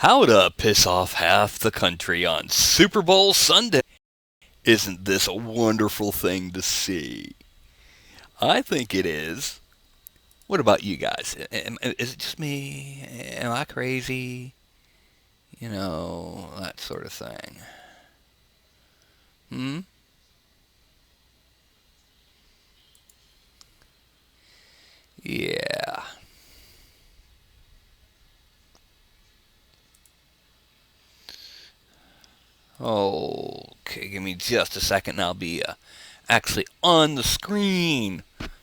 How to piss off half the country on Super Bowl Sunday. Isn't this a wonderful thing to see? I think it is. What about you guys? Is it just me? Am I crazy? That sort of thing. Hmm? Yeah. Okay, give me just a second and I'll be actually on the screen.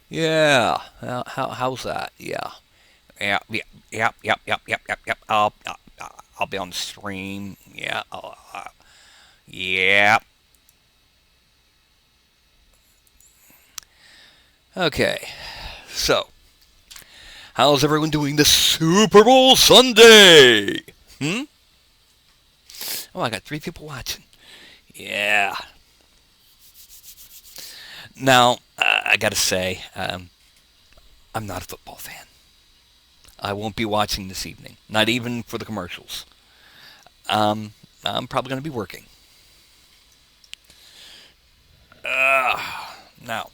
Yeah. How's that? Yeah. Yep. I'll be on the stream. Yeah. Yeah. Okay. So, how's everyone doing this Super Bowl Sunday? Hmm? Oh, I got 3 people watching. Yeah. Now, I gotta say, I'm not a football fan. I won't be watching this evening, not even for the commercials. I'm probably gonna be working. Now,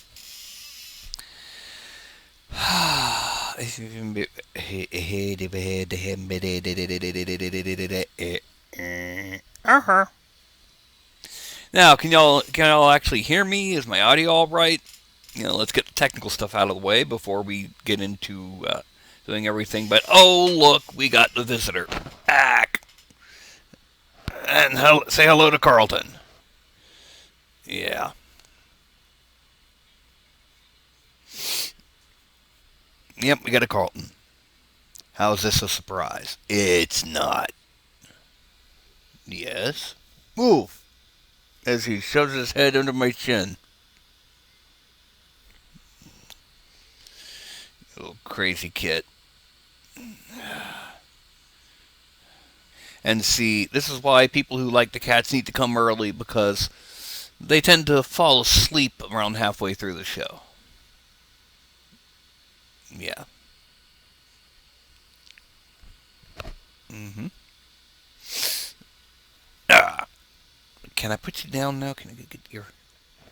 uh-huh. Now, can y'all actually hear me? Is my audio all right? Let's get the technical stuff out of the way before we get into doing everything. But oh, look, we got the visitor. Back. And say hello to Carlton. Yeah. Yep, we got a Carlton. How is this a surprise? It's not. Yes. Move. As he shoves his head under my chin. Little crazy kid. And see, this is why people who like the cats need to come early because they tend to fall asleep around halfway through the show. Yeah. Mm-hmm. Ah, can I put you down now? Can I get your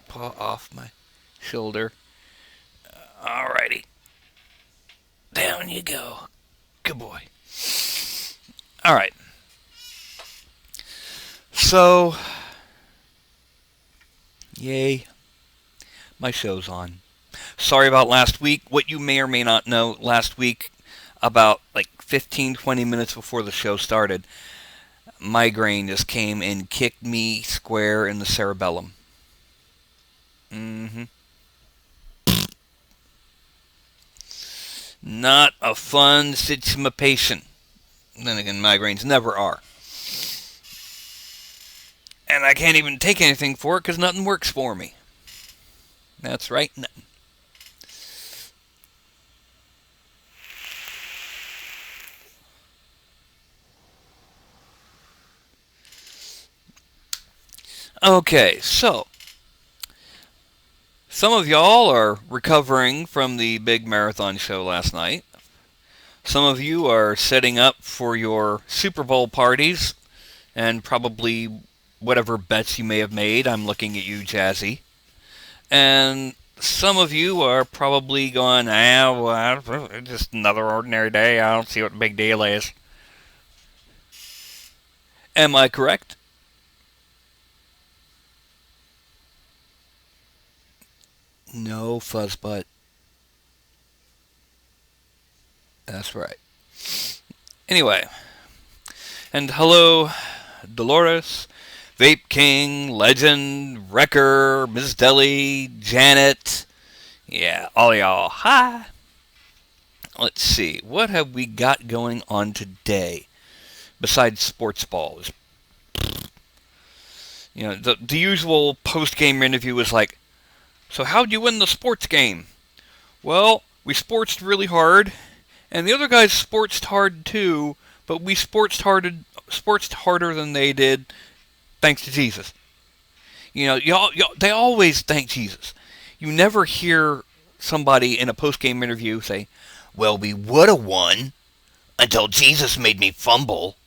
paw off my shoulder? Alrighty. Down you go. Good boy. Alright. So, yay. My show's on. Sorry about last week. What you may or may not know, last week, about like 15, 20 minutes before the show started, migraine just came and kicked me square in the cerebellum. Mm-hmm. Not a fun situation. Then again, migraines never are. And I can't even take anything for it because nothing works for me. That's right, nothing. Okay, so some of y'all are recovering from the big marathon show last night. Some of you are setting up for your Super Bowl parties and probably whatever bets you may have made. I'm looking at you, Jazzy. And some of you are probably going, well, it's just another ordinary day. I don't see what the big deal is. Am I correct? No, fuzzbutt. That's right. Anyway, and hello, Dolores, Vape King, Legend, Wrecker, Ms. Deli, Janet. Yeah, all y'all. Hi. Let's see. What have we got going on today besides sports balls? The usual post game interview is like, so how'd you win the sports game? Well, we sportsed really hard, and the other guys sportsed hard too, but we sportsed harder than they did, thanks to Jesus. Y'all, they always thank Jesus. You never hear somebody in a post-game interview say, "Well, we would have won until Jesus made me fumble."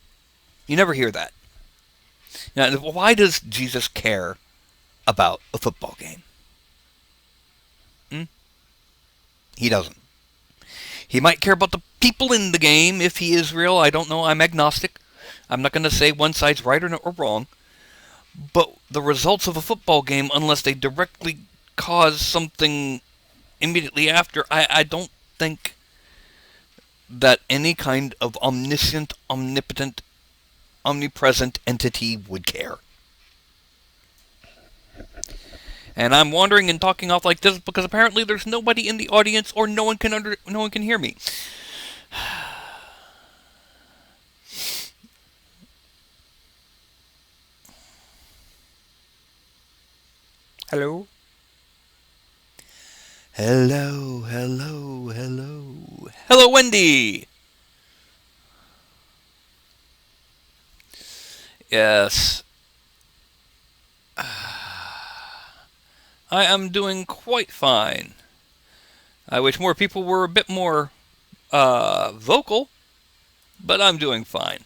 You never hear that. Now, why does Jesus care about a football game? Hmm? He doesn't. He might care about the people in the game if he is real. I don't know. I'm agnostic. I'm not going to say one side's right or wrong. But the results of a football game, unless they directly cause something immediately after, I don't think that any kind of omniscient, omnipotent, omnipresent entity would care. And I'm wandering and talking off like this because apparently there's nobody in the audience or no one can hear me. Hello? Hello, hello, hello. Hello, Wendy! Yes. I am doing quite fine. I wish more people were a bit more vocal, but I'm doing fine.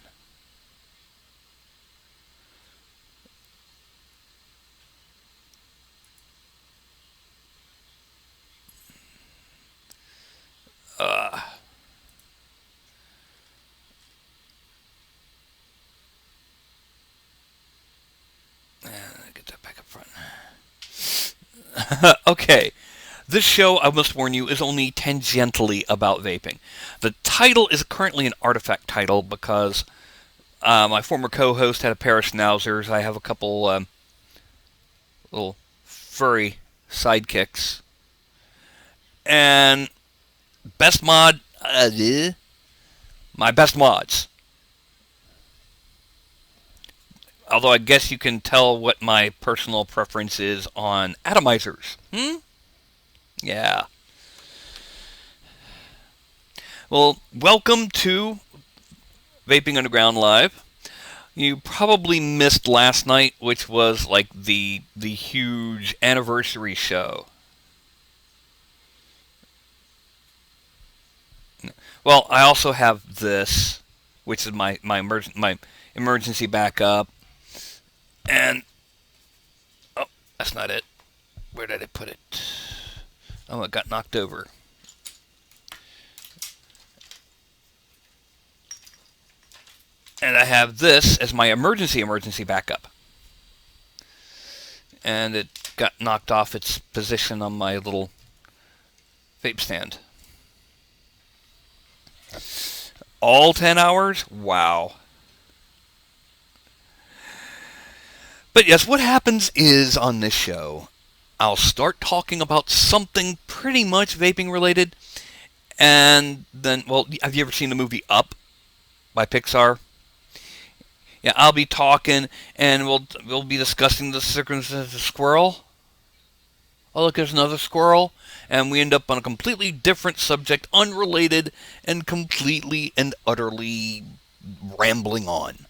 Get that back up front. Okay. This show, I must warn you, is only tangentially about vaping. The title is currently an artifact title because my former co-host had a pair of schnauzers. I have a couple little furry sidekicks. And best mod, my best mods. Although I guess you can tell what my personal preference is on atomizers. Yeah. Well, welcome to Vaping Underground Live. You probably missed last night, which was like the huge anniversary show. Well, I also have this, which is my emergency backup, and oh, that's not it. Where did I put it? Oh, it got knocked over. And I have this as my emergency backup. And it got knocked off its position on my little vape stand. All 10 hours? Wow. But yes, what happens is on this show, I'll start talking about something pretty much vaping related, and then, well, have you ever seen the movie Up by Pixar? Yeah, I'll be talking, and we'll be discussing the circumstances of the squirrel. Oh, look, there's another squirrel. And we end up on a completely different subject, unrelated, and completely and utterly rambling on.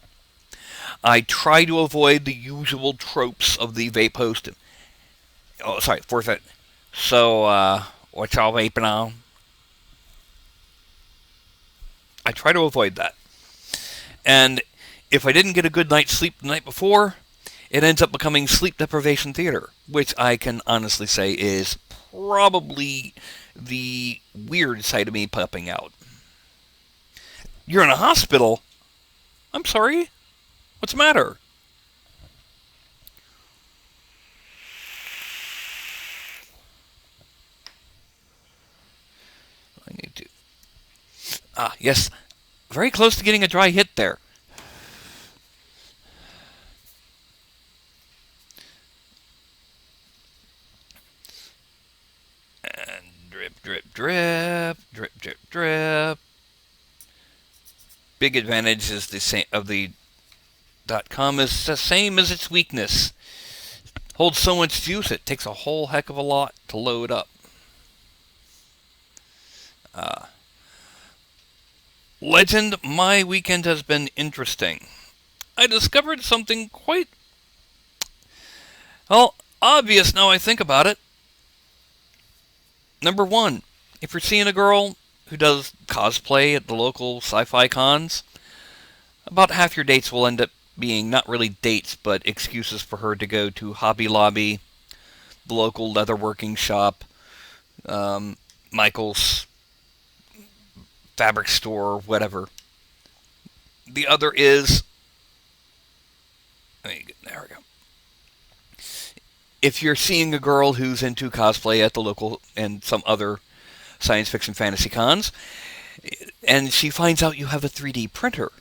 I try to avoid the usual tropes of the vape host. Oh, sorry, fourth. So, what y'all vaping on? I try to avoid that. And if I didn't get a good night's sleep the night before, it ends up becoming sleep deprivation theater, which I can honestly say is probably the weird side of me popping out. You're in a hospital? I'm sorry? What's the matter? I need to... Ah, yes. Very close to getting a dry hit there. And drip, drip, drip, drip, drip, drip. Big advantage is the same of the .com is the same as its weakness. Holds so much juice it takes a whole heck of a lot to load up. Legend, my weekend has been interesting. I discovered something quite, well, obvious now I think about it. Number one, if you're seeing a girl who does cosplay at the local sci-fi cons, about half your dates will end up being not really dates, but excuses for her to go to Hobby Lobby, the local leatherworking shop, Michael's fabric store, whatever. The other is, there we go. If you're seeing a girl who's into cosplay at the local and some other science fiction fantasy cons, and she finds out you have a 3D printer,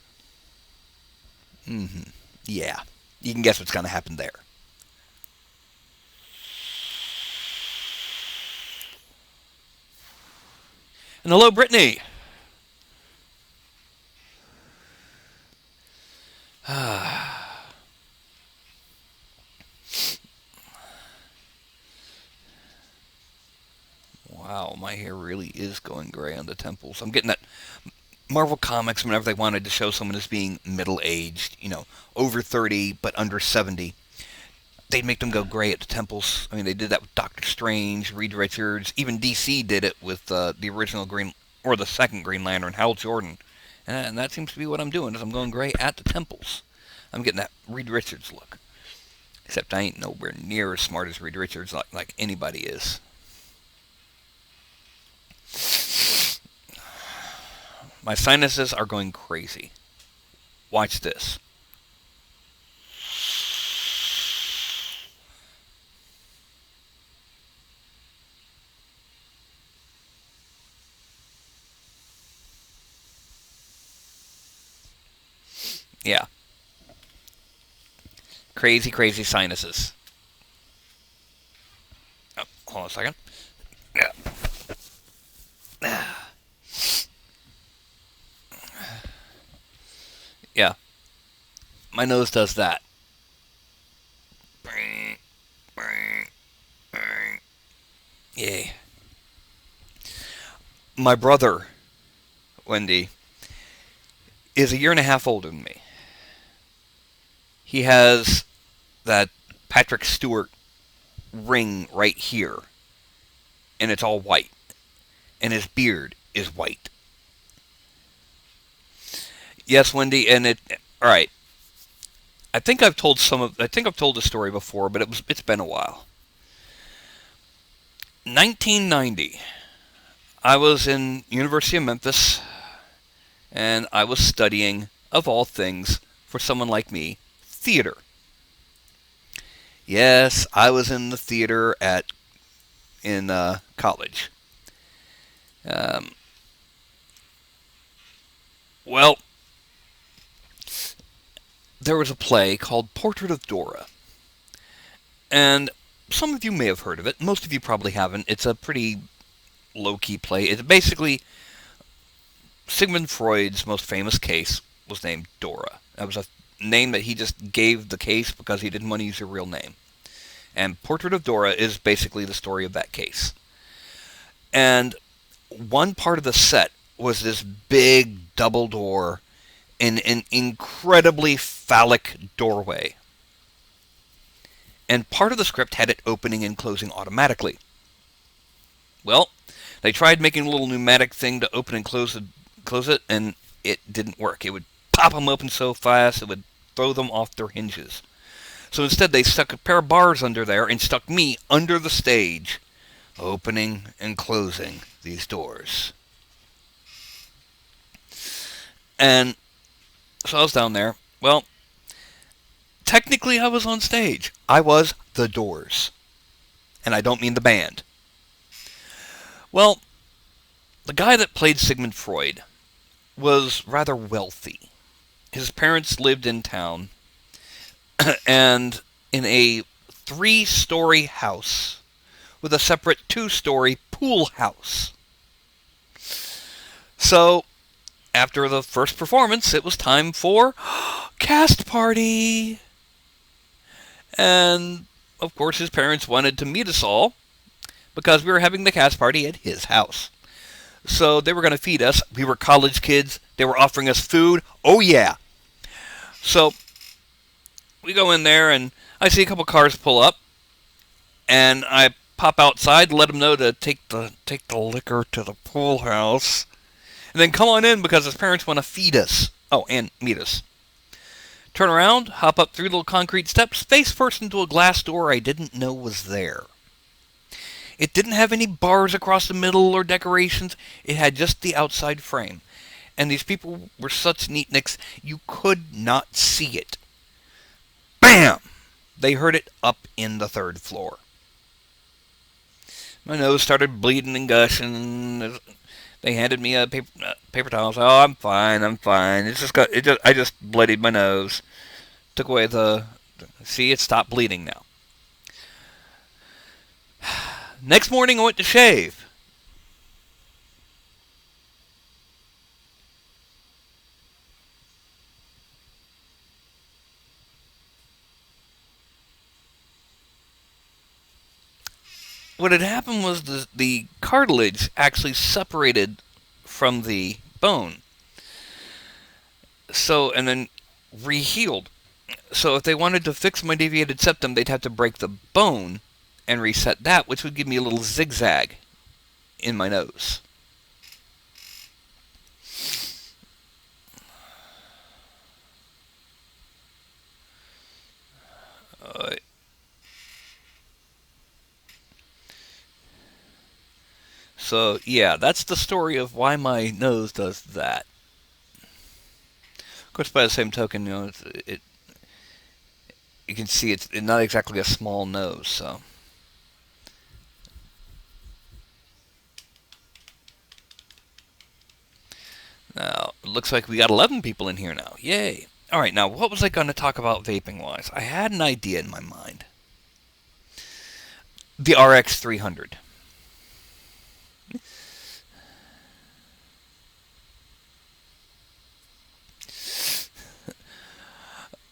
yeah, you can guess what's going to happen there. And hello, Brittany. Wow, my hair really is going gray on the temples. I'm getting that Marvel Comics, whenever they wanted to show someone as being middle-aged, over 30 but under 70, they'd make them go gray at the temples. I mean, they did that with Doctor Strange, Reed Richards, even DC did it with the original Green, or the second Green Lantern, Hal Jordan. And that seems to be what I'm doing, is I'm going gray at the temples. I'm getting that Reed Richards look. Except I ain't nowhere near as smart as Reed Richards like anybody is. My sinuses are going crazy. Watch this. Yeah. Crazy, crazy sinuses. Oh, hold on a second. Yeah. Yeah. My nose does that. Yay. My brother, Wendy, is a year and a half older than me. He has that Patrick Stewart ring right here, and it's all white, and his beard is white. Yes, Wendy, and all right. I think I've told the story before, but it's been a while. 1990, I was in University of Memphis, and I was studying, of all things, for someone like me, theater. Yes, I was in the theater in college. Well, there was a play called Portrait of Dora. And some of you may have heard of it. Most of you probably haven't. It's a pretty low-key play. It's basically Sigmund Freud's most famous case was named Dora. That was a name that he just gave the case because he didn't want to use her real name. And Portrait of Dora is basically the story of that case. And one part of the set was this big double door in an incredibly phallic doorway. And part of the script had it opening and closing automatically. Well, they tried making a little pneumatic thing to open and close it, and it didn't work. It would pop them open so fast, it would throw them off their hinges. So instead, they stuck a pair of bars under there and stuck me under the stage, opening and closing these doors. And so I was down there. Well, technically I was on stage. I was the Doors. And I don't mean the band. Well, the guy that played Sigmund Freud was rather wealthy. His parents lived in town and in a 3-story house with a separate 2-story pool house. So, after the first performance, it was time for cast party. And, of course, his parents wanted to meet us all because we were having the cast party at his house. So they were going to feed us. We were college kids. They were offering us food. Oh, yeah. So we go in there, and I see a couple cars pull up. And I pop outside, let them know to take the liquor to the pool house. And then come on in because his parents want to feed us. Oh, and meet us. Turn around, hop up 3 little concrete steps, face first into a glass door I didn't know was there. It didn't have any bars across the middle or decorations. It had just the outside frame. And these people were such neatniks, you could not see it. Bam! They heard it up in the 3rd floor. My nose started bleeding and gushing. They handed me a paper towel. So, oh, I'm fine. I just bloodied my nose. Took away see, it stopped bleeding now. Next morning, I went to shave. What had happened was the cartilage actually separated from the bone. So, and then rehealed. So if they wanted to fix my deviated septum, they'd have to break the bone and reset that, which would give me a little zigzag in my nose. So, yeah, that's the story of why my nose does that. Of course, by the same token, you can see it's not exactly a small nose, so. Now, it looks like we got 11 people in here now. Yay. All right, now, what was I going to talk about vaping-wise? I had an idea in my mind. The RX 300.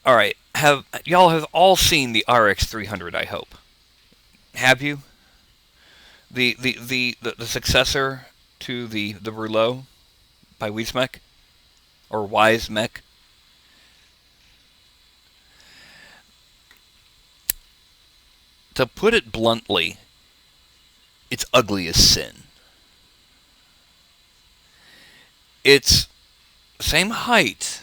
All right, y'all have all seen the RX 300, I hope. Have you? The successor to the Rouleau by Wiesmek or Wisemek. To put it bluntly, it's ugly as sin. It's same height,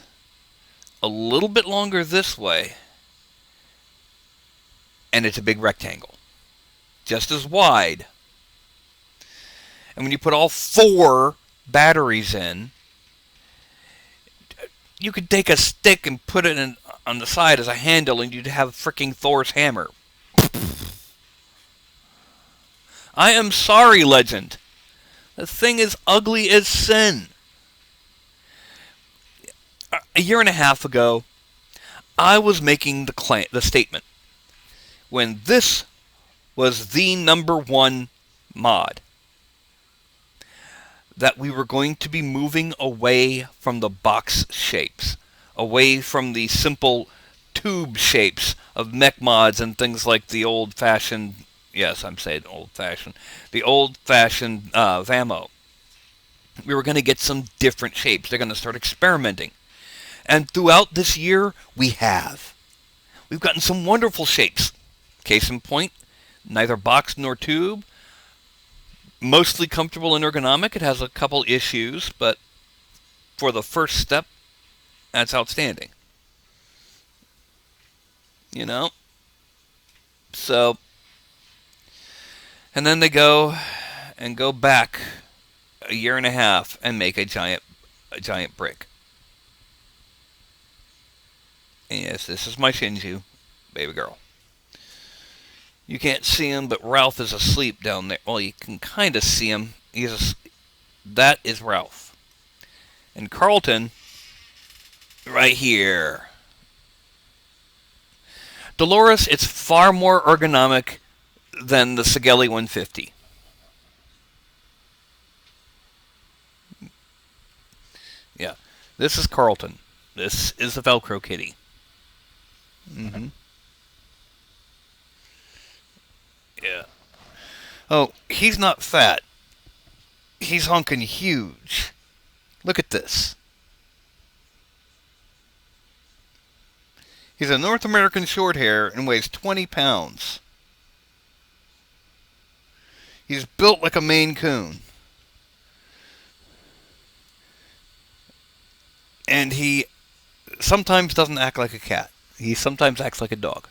a little bit longer this way, and it's a big rectangle. Just as wide. And when you put all 4 batteries in, you could take a stick and put it on the side as a handle and you'd have fricking Thor's hammer. I am sorry, Legend. The thing is ugly as sin. A year and a half ago, I was making the statement when this was the #1 mod that we were going to be moving away from the box shapes, away from the simple tube shapes of mech mods and things like the old-fashioned, yes, I'm saying old-fashioned, the old-fashioned Vamo. We were going to get some different shapes. They're going to start experimenting. And throughout this year, we have. We've gotten some wonderful shapes. Case in point, neither box nor tube. Mostly comfortable and ergonomic. It has a couple issues, but for the first step, that's outstanding. You know? So, and then they go back a year and a half and make a giant brick. And yes, this is my Shinju, baby girl. You can't see him, but Ralph is asleep down there. Well, you can kind of see him. That is Ralph. And Carlton, right here. Dolores, it's far more ergonomic than the Sigelli 150. Yeah, this is Carlton. This is the Velcro kitty. Mm-hmm. Yeah. Oh, he's not fat. He's honking huge. Look at this. He's a North American Shorthair and weighs 20 pounds. He's built like a Maine Coon. And he sometimes doesn't act like a cat. He sometimes acts like a dog.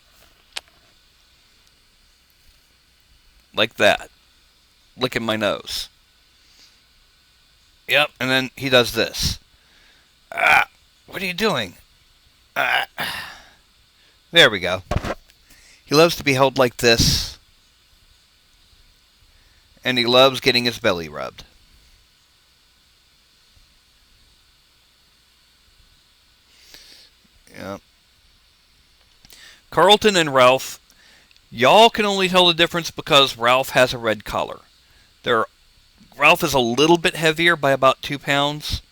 Like that. Licking my nose. Yep, and then he does this. Ah, what are you doing? Ah. There we go. He loves to be held like this. And he loves getting his belly rubbed. Yep. Carlton and Ralph, y'all can only tell the difference because Ralph has a red collar. Ralph is a little bit heavier by about 2 pounds.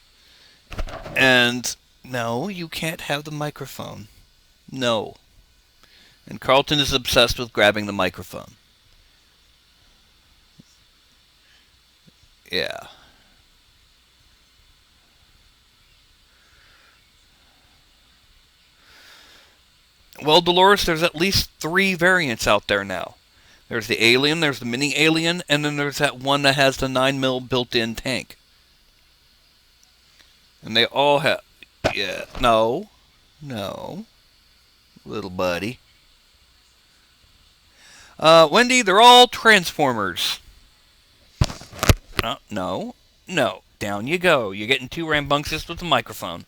And no, you can't have the microphone. No. And Carlton is obsessed with grabbing the microphone. Yeah. Well, Dolores, there's at least 3 variants out there now. There's the Alien, there's the Mini Alien, and then there's that one that has the 9mm built-in tank. And they all have... Yeah. No. Little buddy. Wendy, they're all Transformers. No. Down you go. You're getting too rambunctious with the microphone.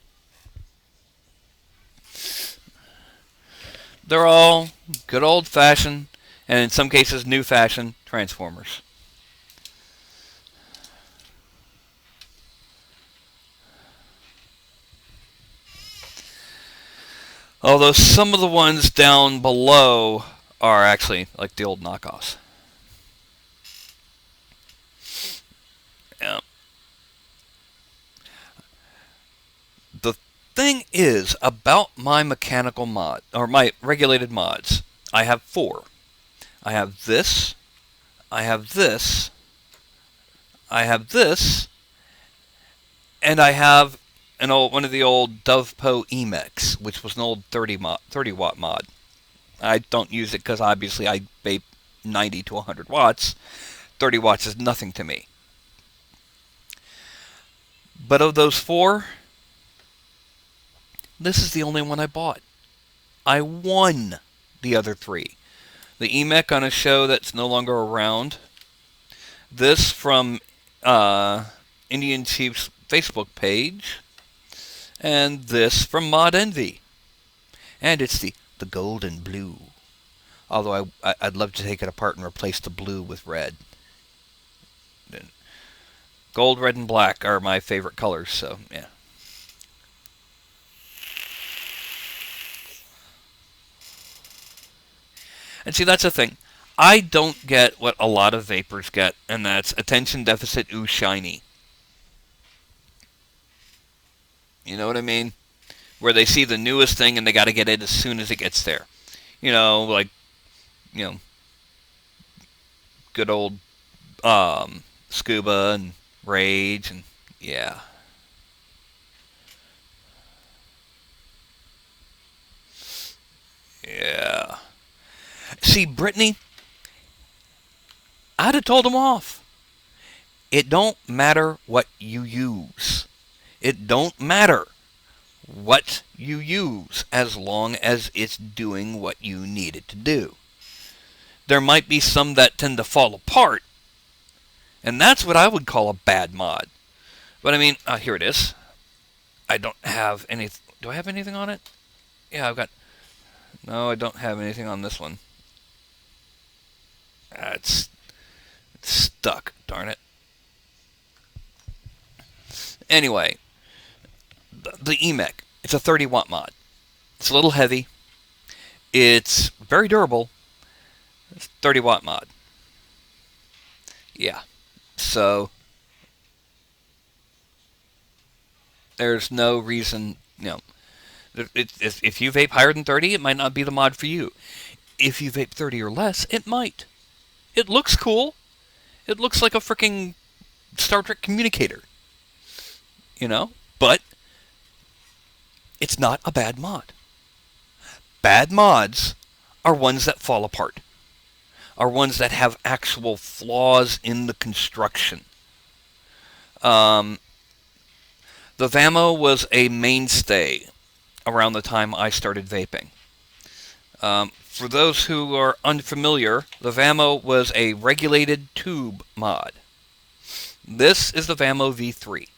They're all good old-fashioned, and in some cases new-fashioned, Transformers. Although some of the ones down below are actually like the old knockoffs. Yeah. The thing is about my mechanical mod, or my regulated mods, I have 4. I have this, I have this, I have this, and I have one of the old Dovepo Emex, which was an old 30 watt mod. I don't use it because obviously I vape 90 to 100 watts. 30 watts is nothing to me. But of those 4, this is the only one I bought. I won the other 3. The EMEC on a show that's no longer around. This from Indian Chief's Facebook page. And this from Mod Envy. And it's the golden blue. Although I'd love to take it apart and replace the blue with red. Gold, red, and black are my favorite colors, so yeah. And see, that's the thing. I don't get what a lot of vapers get, and that's attention deficit ooh shiny. You know what I mean? Where they see the newest thing and they got to get it as soon as it gets there. Like, good old Scuba and Rage, and yeah. Yeah. See, Brittany, I'd have told him off. It don't matter what you use. It don't matter what you use as long as it's doing what you need it to do. There might be some that tend to fall apart, and that's what I would call a bad mod. But I mean, here it is. I don't have any... Do I have anything on it? Yeah, I've got... No, I don't have anything on this one. It's stuck, darn it. Anyway, the EMEC. It's a 30 watt mod. It's a little heavy. It's very durable. It's 30 watt mod. Yeah. So, there's no reason, if you vape higher than 30, it might not be the mod for you. If you vape 30 or less, it might. It looks cool. It looks like a freaking Star Trek communicator. But it's not a bad mod. Bad mods are ones that fall apart. Are ones that have actual flaws in the construction. The Vamo was a mainstay around the time I started vaping. For those who are unfamiliar, the Vamo was a regulated tube mod. This is the Vamo V3.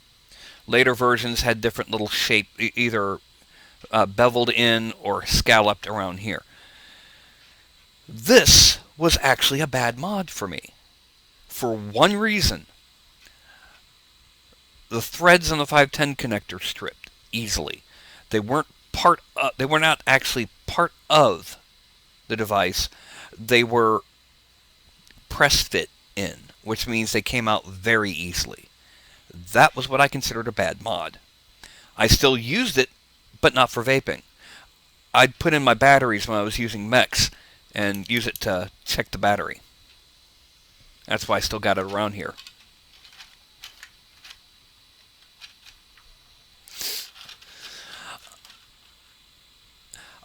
Later versions had different little shape, either beveled in or scalloped around here. This was actually a bad mod for me. For one reason. The threads on the 510 connector stripped easily. They weren't they were not actually part of the device. They were press fit in, which means they came out very easily. That was what I considered a bad mod. I still used it, but not for vaping. I'd put in my batteries when I was using mechs and use it to check the battery. That's why I still got it around here.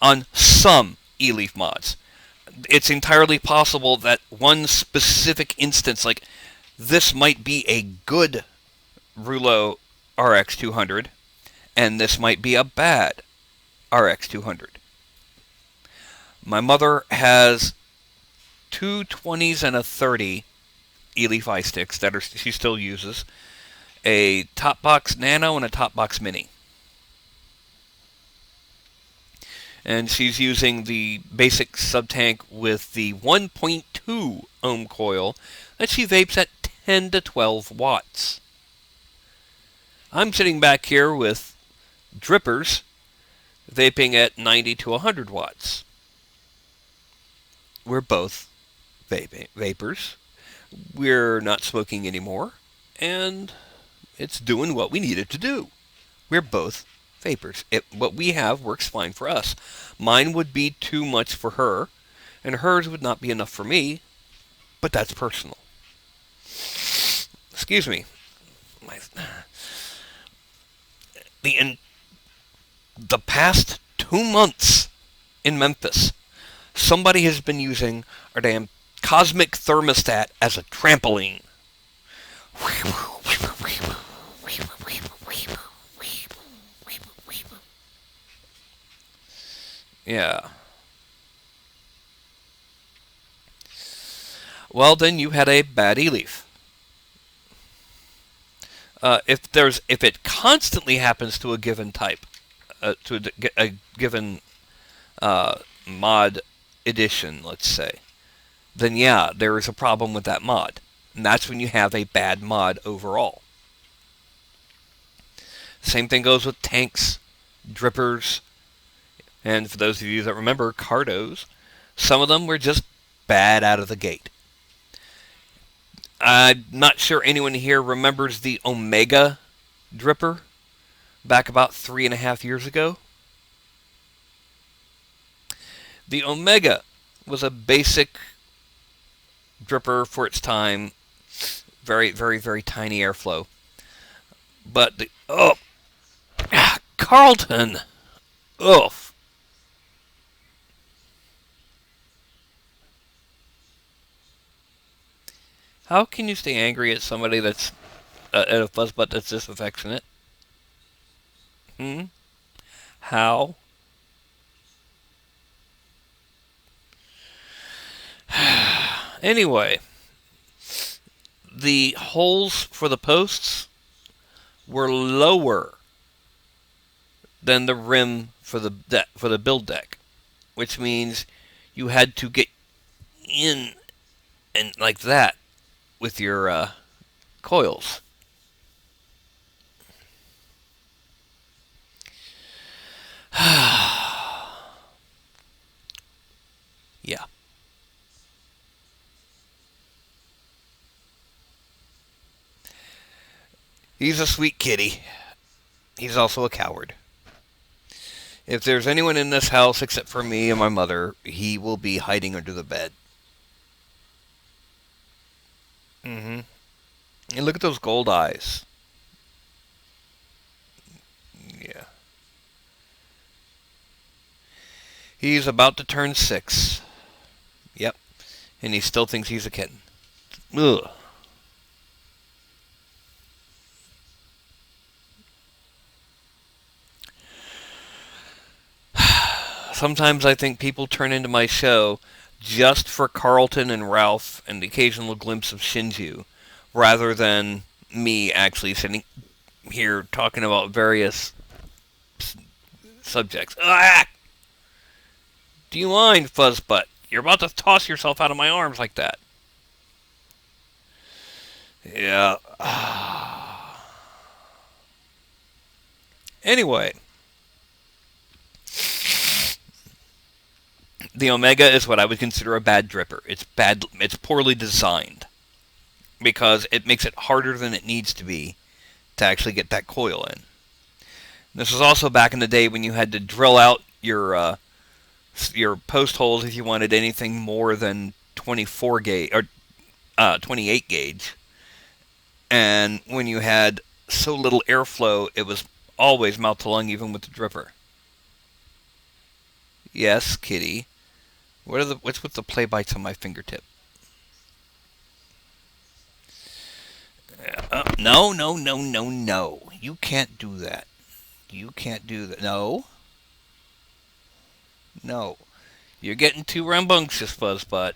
On some e-leaf mods, it's entirely possible that one specific instance, like this might be a good Rouleau RX200, and this might be a bad RX200. My mother has two 20s and a 30 e-leaf iSticks that she still uses, a Topbox Nano and a Topbox Mini. And she's using the basic sub-tank with the 1.2 ohm coil that she vapes at 10 to 12 watts. I'm sitting back here with drippers vaping at 90 to 100 watts. We're both vapers. We're not smoking anymore, and it's doing what we need it to do. We're both vapers. What we have works fine for us. Mine would be too much for her, and hers would not be enough for me, but that's personal. Excuse me. The past 2 months in Memphis, somebody has been using our damn cosmic thermostat as a trampoline. Yeah. Well, then you had a bad e-leaf. If it constantly happens to a given type, to a given mod edition, let's say, then yeah, there is a problem with that mod. And that's when you have a bad mod overall. Same thing goes with tanks, drippers, and for those of you that remember, Cardos. Some of them were just bad out of the gate. I'm not sure anyone here remembers the Omega dripper back about 3.5 years ago. The Omega was a basic dripper for its time. Very, very, very tiny airflow. But Carlton! Oof. How can you stay angry at somebody that's at a fuzzbutt that's this affectionate? How? Anyway, the holes for the posts were lower than the rim for the build deck, which means you had to get in and like that with your coils. Yeah. He's a sweet kitty. He's also a coward. If there's anyone in this house except for me and my mother, he will be hiding under the bed. And look at those gold eyes. Yeah. He's about to turn 6. Yep. And he still thinks he's a kitten. Ugh. Sometimes I think people turn into my show just for Carlton and Ralph and the occasional glimpse of Shinju, rather than me actually sitting here talking about various subjects. Ah! Do you mind, Fuzzbutt? You're about to toss yourself out of my arms like that. Yeah. Anyway, the Omega is what I would consider a bad dripper. It's bad. It's poorly designed because it makes it harder than it needs to be to actually get that coil in. This was also back in the day when you had to drill out your post holes if you wanted anything more than 24 gauge or 28 gauge. And when you had so little airflow, it was always mouth to lung, even with the dripper. Yes, kitty. What's with the play bites on my fingertip? No, no, no, no, no. You can't do that. You can't do that. No. No. You're getting too rambunctious, Fuzzbutt.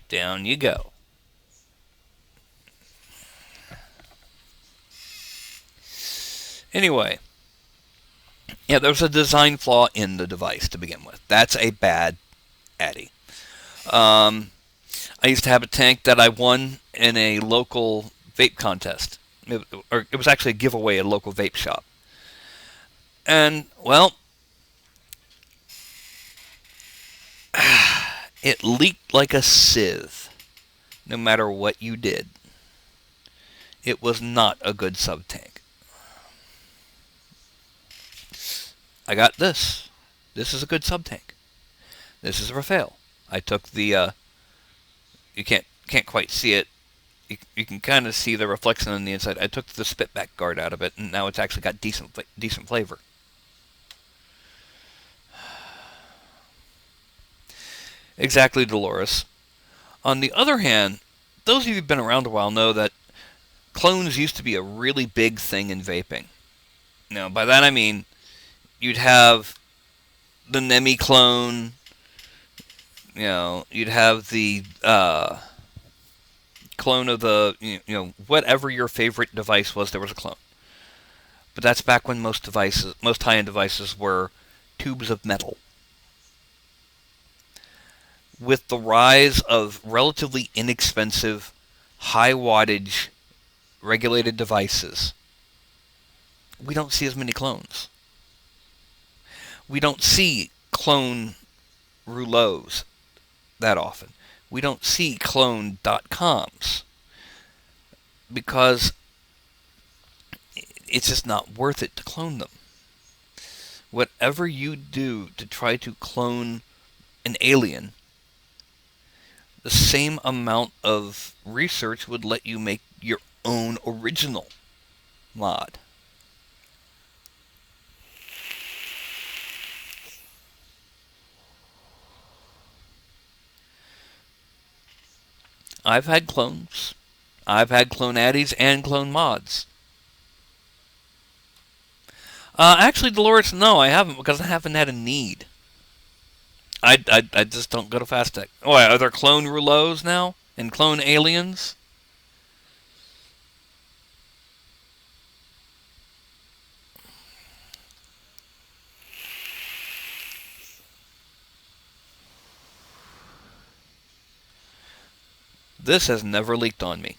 Down you go. Anyway. Yeah, there's a design flaw in the device to begin with. That's a bad Addy. I used to have a tank that I won in a local vape contest. It was actually a giveaway at a local vape shop. And, well, it leaked like a sieve, no matter what you did. It was not a good sub-tank. I got this. This is a good sub-tank. This is a fail. I took the, you can't quite see it. You can kind of see the reflection on the inside. I took the spitback guard out of it, and now it's actually got decent flavor. Exactly, Dolores. On the other hand, those of you who've been around a while know that clones used to be a really big thing in vaping. Now, by that I mean you'd have the Nemi clone, you'd have the clone of the, whatever your favorite device was, there was a clone. But that's back when most high-end devices were tubes of metal. With the rise of relatively inexpensive, high-wattage, regulated devices, we don't see as many clones. We don't see clone rouleaus that often. We don't see clone.coms because it's just not worth it to clone them. Whatever you do to try to clone an alien, the same amount of research would let you make your own original mod. I've had clones. I've had clone addies and clone mods. Actually, Dolores, no, I haven't, because I haven't had a need. I just don't go to Fast Tech. Oh, are there clone rouleaus now? And clone aliens? This has never leaked on me.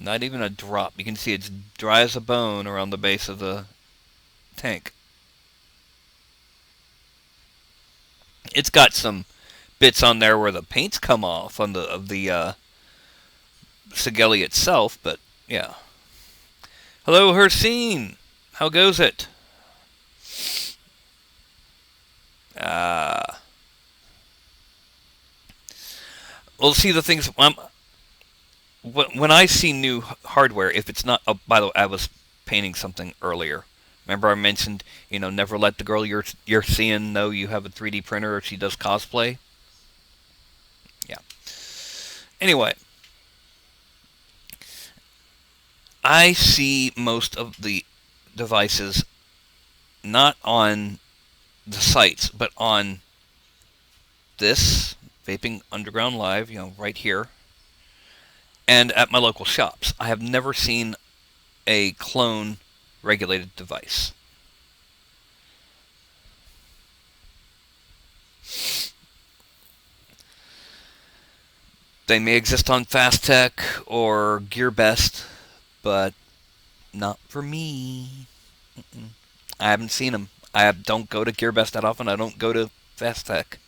Not even a drop. You can see it's dry as a bone around the base of the tank. It's got some bits on there where the paint's come off on the Sigeli itself, but yeah. Hello, Hercine. How goes it? Well, see, the things when I see new hardware, if it's not, oh, by the way, I was painting something earlier. Remember I mentioned, never let the girl you're seeing know you have a 3D printer if she does cosplay? Yeah. Anyway, I see most of the devices not on the sites, but on this Vaping Underground Live, right here, and at my local shops, I have never seen a clone regulated device. They may exist on Fast Tech or GearBest, but not for me. I haven't seen them. I don't go to GearBest that often. I don't go to Fast Tech.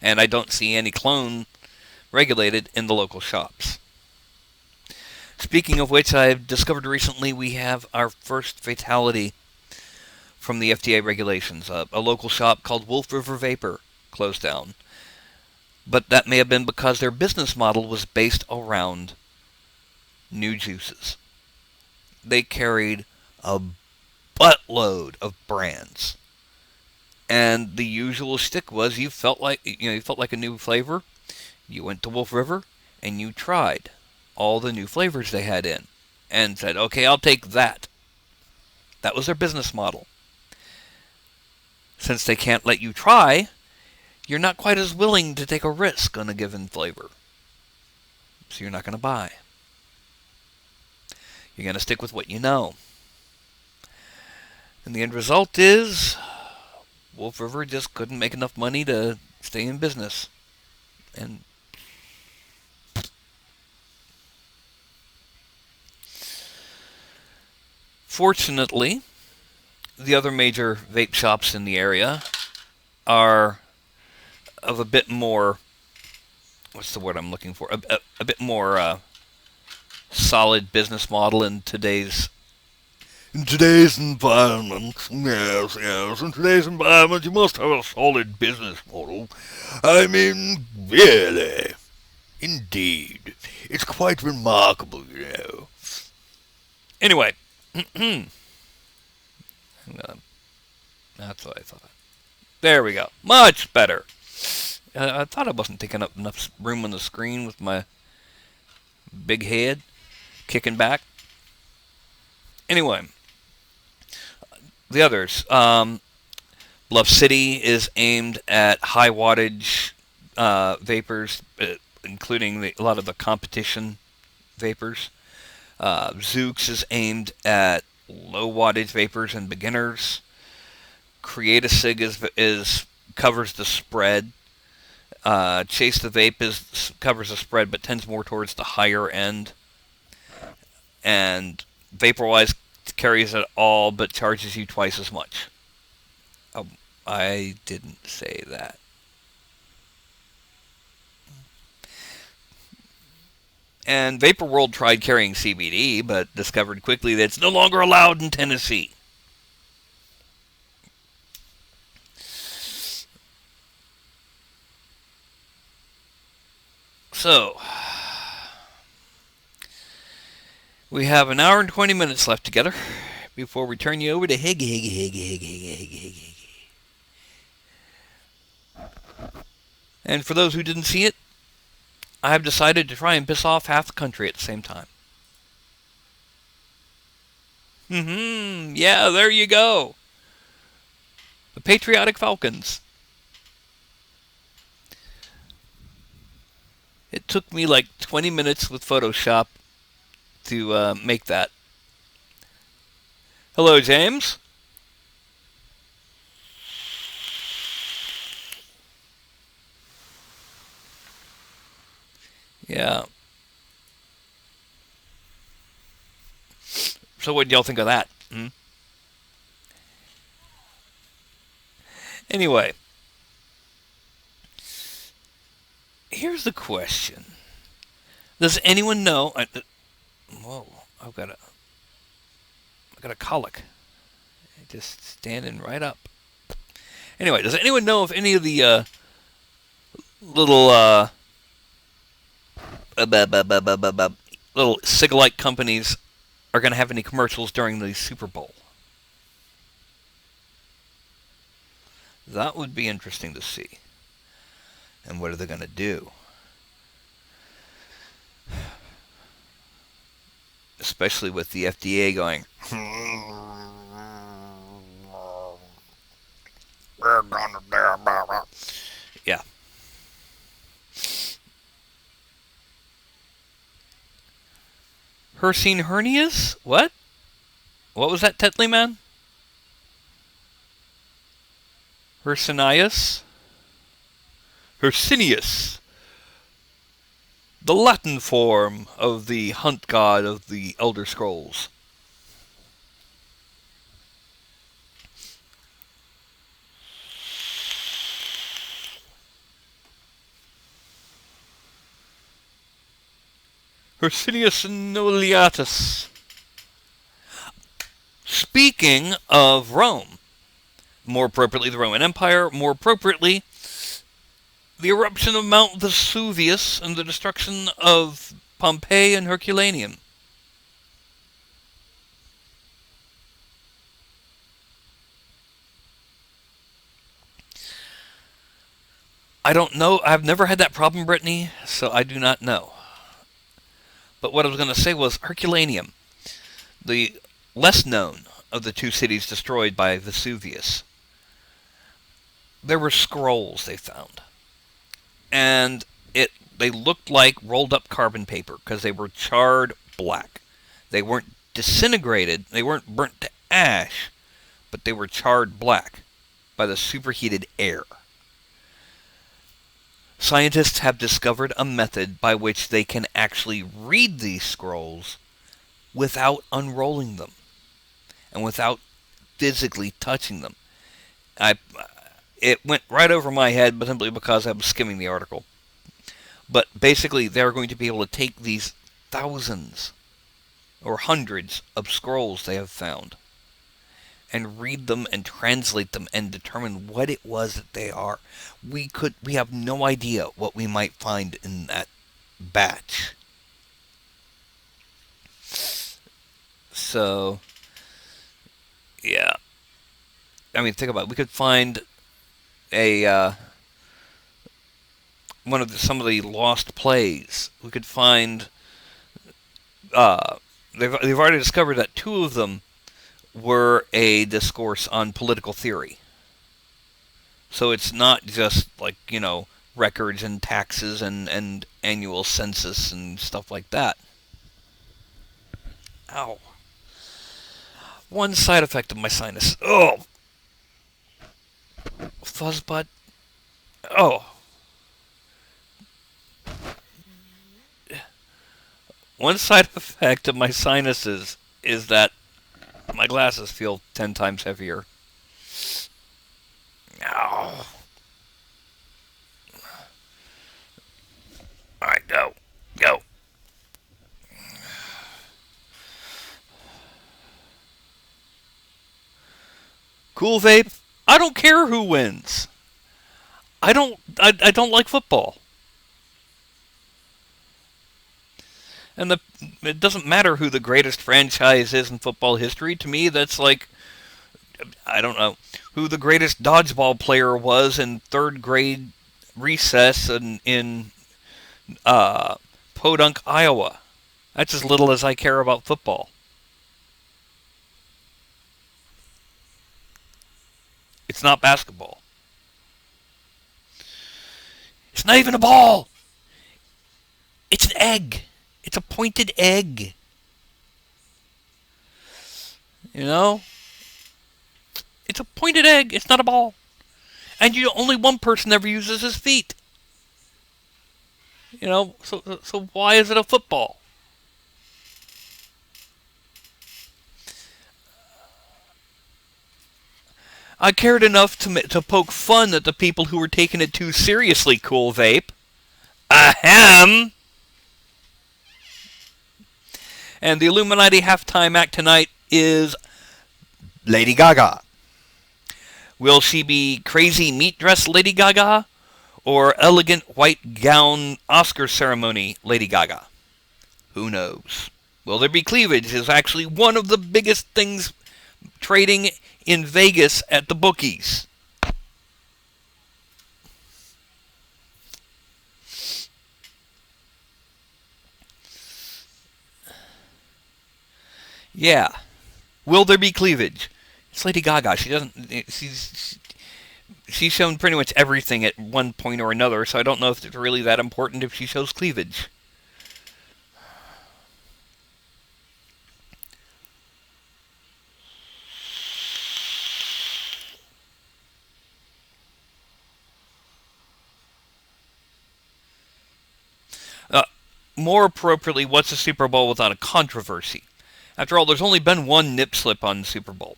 And I don't see any clone regulated in the local shops. Speaking of which, I've discovered recently we have our first fatality from the FDA regulations. A local shop called Wolf River Vapor closed down. But that may have been because their business model was based around new juices. They carried a buttload of brands. And the usual shtick was you felt like a new flavor. You went to Wolf River and you tried all the new flavors they had in and said, "Okay, I'll take that." That was their business model. Since they can't let you try, you're not quite as willing to take a risk on a given flavor. So you're not going to buy. You're going to stick with what you know. And the end result is Wolf River just couldn't make enough money to stay in business. And fortunately, the other major vape shops in the area are of a bit more, what's the word I'm looking for? A bit more solid business model in today's environment. Yes. In today's environment, you must have a solid business model. I mean, really. Indeed. It's quite remarkable, Anyway. That's what I thought. There we go. Much better. I thought I wasn't taking up enough room on the screen with my big head kicking back. Anyway, the others. Bluff City is aimed at high wattage vapors, including a lot of the competition vapors. Zooks is aimed at low wattage vapors and beginners. Create a Sig is covers the spread. Chase the Vape covers the spread, but tends more towards the higher end. And Vaporwise carries it all, but charges you twice as much. Oh, I didn't say that. And Vapor World tried carrying CBD, but discovered quickly that it's no longer allowed in Tennessee. So, we have an hour and 20 minutes left together before we turn you over to Higgy. And for those who didn't see it, I have decided to try and piss off half the country at the same time. Yeah, there you go. The Patriotic Falcons. It took me like 20 minutes with Photoshop to make that. Hello, James. Yeah. So what y'all think of that? Anyway. Here's the question. Does anyone know... Whoa, I've got a colic. Just standing right up. Anyway, does anyone know if any of the little little cig-like companies are going to have any commercials during the Super Bowl? That would be interesting to see. And what are they going to do? Especially with the FDA going... Yeah. Hercine hernias? What? What was that, Tetley man? Hercinius? Hercinius. The Latin form of the hunt god of the Elder Scrolls. Hercinius Noliatus. Speaking of Rome, more appropriately the Roman Empire, more appropriately the eruption of Mount Vesuvius and the destruction of Pompeii and Herculaneum. I don't know. I've never had that problem, Brittany, so I do not know. But what I was going to say was Herculaneum, the less known of the two cities destroyed by Vesuvius. There were scrolls they found. And they looked like rolled up carbon paper because they were charred black. They weren't disintegrated, they weren't burnt to ash, but they were charred black by the superheated air. Scientists have discovered a method by which they can actually read these scrolls without unrolling them and without physically touching them. It went right over my head, but simply because I was skimming the article. But basically, they're going to be able to take these thousands or hundreds of scrolls they have found and read them and translate them and determine what it was that they are. We have no idea what we might find in that batch. So, yeah. I mean, think about it. We could find some of the lost plays. We could find. They've already discovered that two of them were a discourse on political theory. So it's not just like, records and taxes and annual census and stuff like that. Ow. One side effect of my sinus. Oh! Fuzzbutt. Oh. One side effect of my sinuses is that my glasses feel 10 times heavier. Ow. Alright, go. Go. Cool vape. I don't care who wins. I don't like football. And it doesn't matter who the greatest franchise is in football history. To me, that's like, I don't know, who the greatest dodgeball player was in third grade recess in Podunk, Iowa. That's as little as I care about football. It's not basketball. It's not even a ball. It's an egg. It's a pointed egg. It's a pointed egg. It's not a ball. And only one person ever uses his feet. So why is it a football? I cared enough to poke fun at the people who were taking it too seriously, Cool Vape. Ahem! And the Illuminati halftime act tonight is Lady Gaga. Will she be crazy meat dress Lady Gaga or elegant white gown Oscar ceremony Lady Gaga? Who knows? Will there be cleavage is actually one of the biggest things trading in Vegas at the bookies. Yeah. Will there be cleavage? It's Lady Gaga. She doesn't. she's shown pretty much everything at one point or another, so I don't know if it's really that important if she shows cleavage. More appropriately, what's a Super Bowl without a controversy? After all, there's only been one nip slip on the Super Bowl.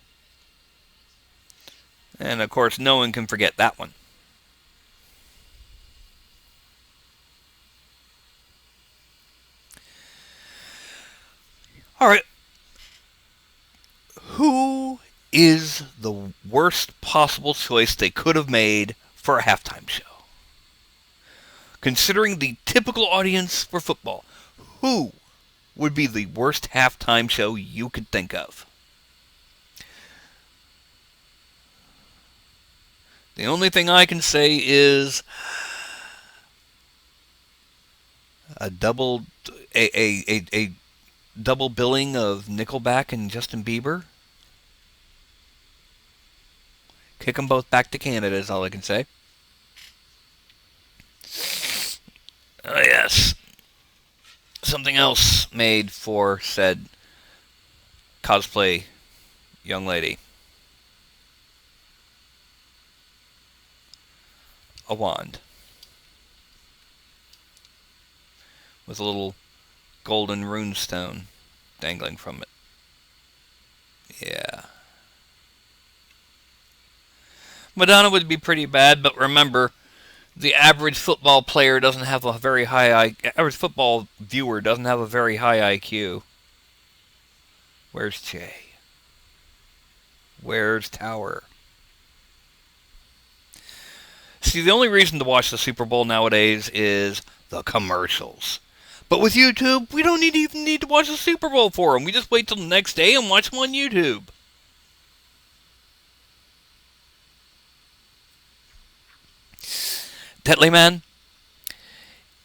And of course, no one can forget that one. Alright. Who is the worst possible choice they could have made for a halftime show? Considering the typical audience for football, who would be the worst halftime show you could think of? The only thing I can say is a double double billing of Nickelback and Justin Bieber. Kick them both back to Canada is all I can say. Oh yes. Something else made for said cosplay young lady. A wand. With a little golden rune stone dangling from it. Yeah. Madonna would be pretty bad, but remember, the average football player doesn't have a very high average football viewer doesn't have a very high IQ. Where's Jay? Where's Tower? See, the only reason to watch the Super Bowl nowadays is the commercials. But with YouTube, we don't even need to watch the Super Bowl for them. We just wait till the next day and watch them on YouTube. Tetley Man,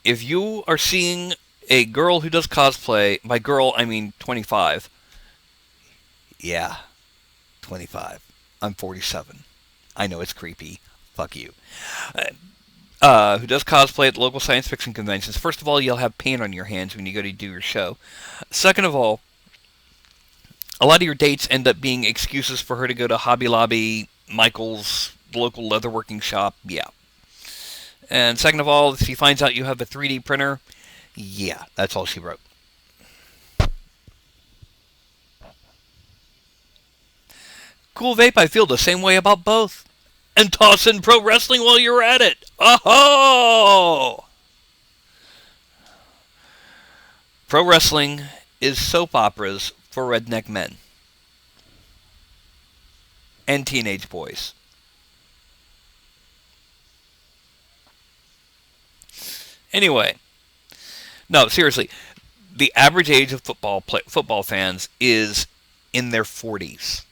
if you are seeing a girl who does cosplay, by girl I mean 25. Yeah, 25. I'm 47. I know it's creepy. Fuck you. Who does cosplay at local science fiction conventions. First of all, you'll have paint on your hands when you go to do your show. Second of all, a lot of your dates end up being excuses for her to go to Hobby Lobby, Michael's local leatherworking shop. Yeah. And second of all, if she finds out you have a 3D printer, yeah, that's all she wrote. Cool Vape, I feel the same way about both. And toss in pro wrestling while you're at it. Oh! Pro wrestling is soap operas for redneck men. And teenage boys. Anyway. No, seriously. The average age of football fans is in their 40s.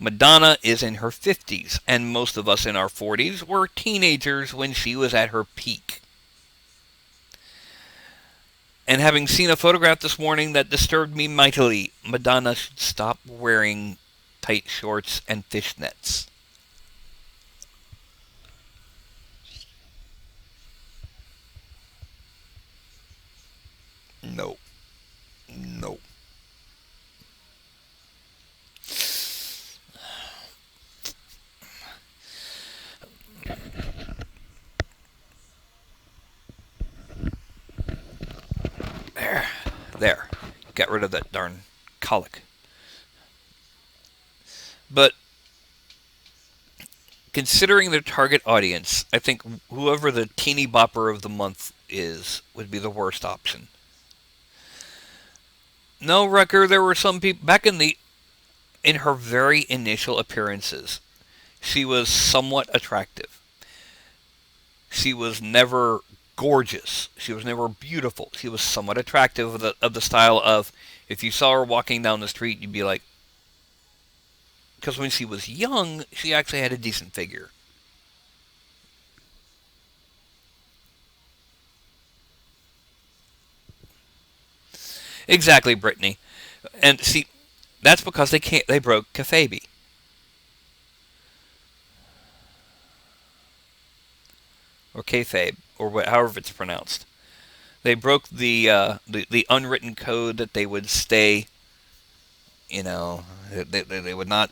Madonna is in her 50s, and most of us in our 40s were teenagers when she was at her peak. And having seen a photograph this morning that disturbed me mightily, Madonna should stop wearing tight shorts and fishnets. No. No. There. Got rid of that darn colic. But considering their target audience, I think whoever the teeny bopper of the month is would be the worst option. No, Wrecker, there were some people back in her very initial appearances. She was somewhat attractive. She was never gorgeous. She was never beautiful. She was somewhat attractive of the style of, if you saw her walking down the street, you'd be like, because when she was young, she actually had a decent figure. Exactly, Brittany. And see, that's because they broke kayfabe. or kayfabe, or however it's pronounced. They broke the unwritten code that they would stay, you know, they would not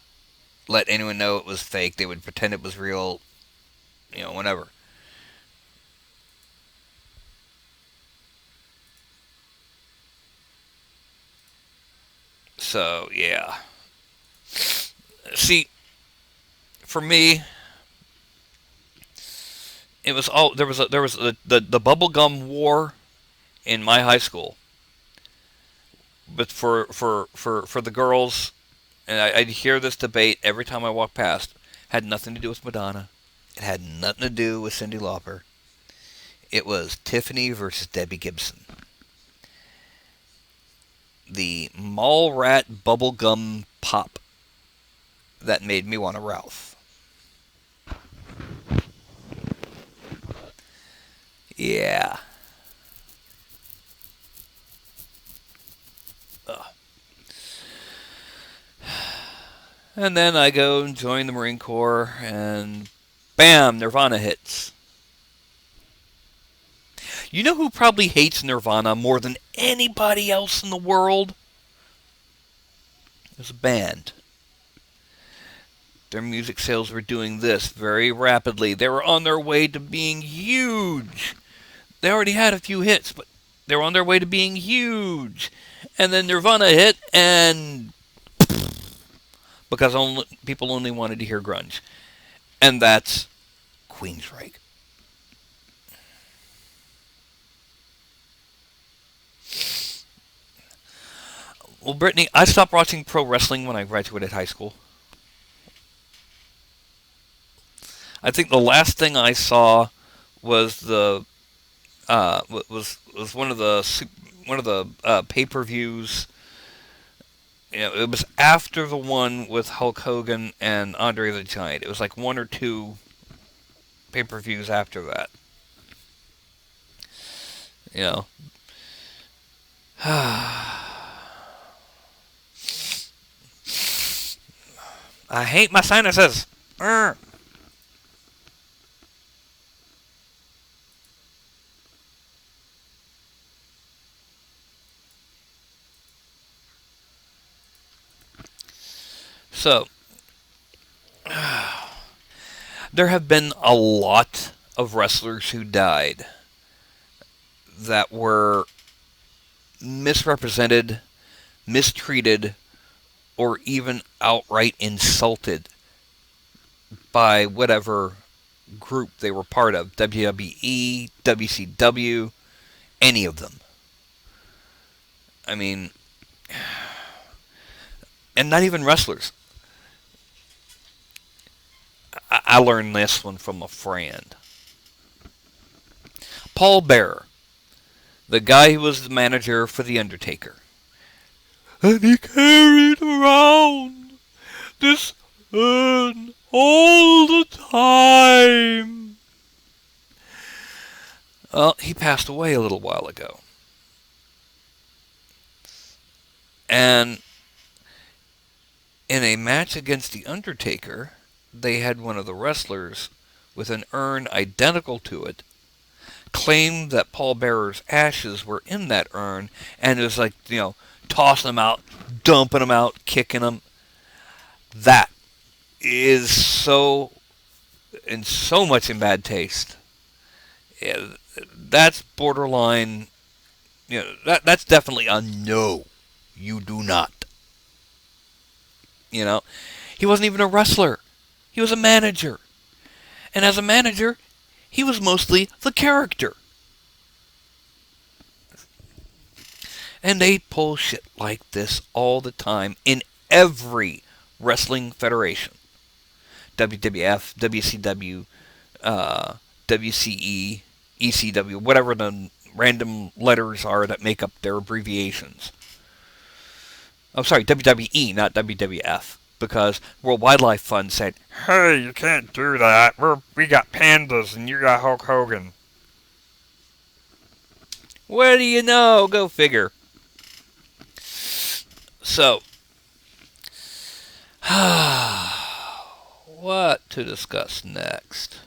let anyone know it was fake. They would pretend it was real, whenever. So yeah. See, for me, it was all there was the bubblegum war in my high school, but for the girls, and I'd hear this debate every time I walked past. Had nothing to do with Madonna. It had nothing to do with Cyndi Lauper. It was Tiffany versus Debbie Gibson. The mall rat bubblegum pop that made me want to Ralph. Yeah. Ugh. And then I go and join the Marine Corps, and bam, Nirvana hits. You know who probably hates Nirvana more than anybody else in the world? It's a band. Their music sales were doing this very rapidly. They were on their way to being huge. They already had a few hits, but they were on their way to being huge. And then Nirvana hit, and because people only wanted to hear grunge. And that's Queensryche. Well, Brittany, I stopped watching pro wrestling when I graduated high school. I think the last thing I saw was the was one of the pay-per-views. It was after the one with Hulk Hogan and Andre the Giant. It was like one or two pay-per-views after that. You know. I hate my sinuses. Urgh. So, there have been a lot of wrestlers who died that were misrepresented, mistreated, or even outright insulted by whatever group they were part of. WWE, WCW, any of them. I mean, and not even wrestlers. I learned this one from a friend. Paul Bearer, the guy who was the manager for The Undertaker. And he carried around this urn all the time. Well, he passed away a little while ago. And in a match against The Undertaker, they had one of the wrestlers with an urn identical to it claimed that Paul Bearer's ashes were in that urn, and it was like, tossing them out, dumping them out, kicking them. That is so much in bad taste. Yeah, that's borderline. That's definitely a no. You do not. He wasn't even a wrestler. He was a manager. And as a manager, he was mostly the character. And they pull shit like this all the time in every wrestling federation. WWF, WCW, WCE, ECW, whatever the random letters are that make up their abbreviations. I'm sorry, WWE, not WWF. Because World Wildlife Fund said, "Hey, you can't do that. We got pandas and you got Hulk Hogan." What do you know? Go figure. So, what to discuss next?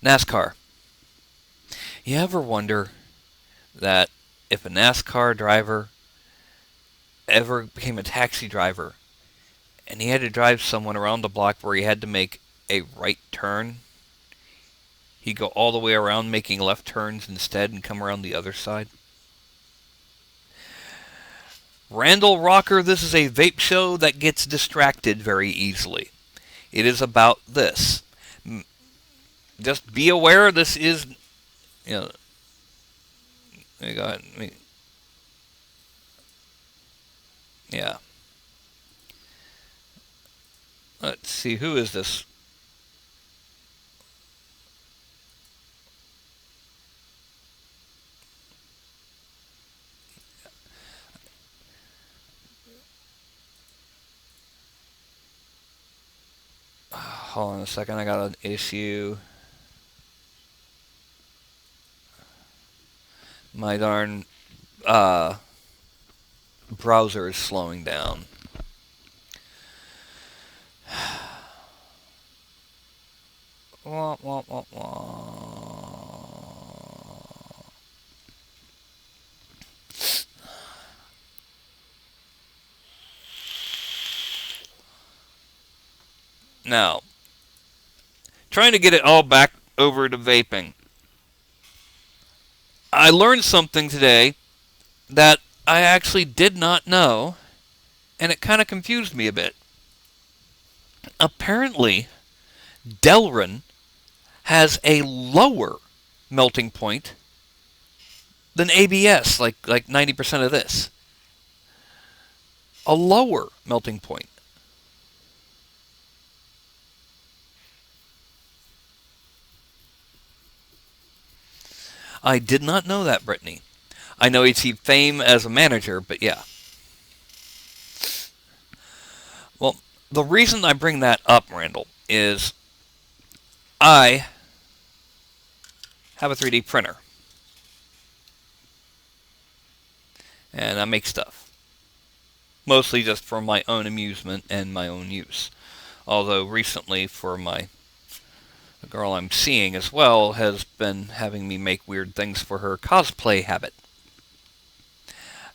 NASCAR. You ever wonder that if a NASCAR driver ever became a taxi driver and he had to drive someone around the block where he had to make a right turn, he'd go all the way around making left turns instead and come around the other side? Randall Rocker, this is a vape show that gets distracted very easily. It is about this. Just be aware this is, you know, yeah. Let's see, who is this? Hold on a second, I got an issue. My darn browser is slowing down. Wah, wah, wah, wah. Now, trying to get it all back over to vaping. I learned something today that I actually did not know, and it kind of confused me a bit. Apparently, Delrin has a lower melting point than ABS, like 90% of this. A lower melting point. I did not know that, Brittany. I know he'd see fame as a manager, but yeah. Well, the reason I bring that up, Randall, is I have a 3D printer. And I make stuff. Mostly just for my own amusement and my own use. Although recently, for the girl I'm seeing as well, has been having me make weird things for her cosplay habit.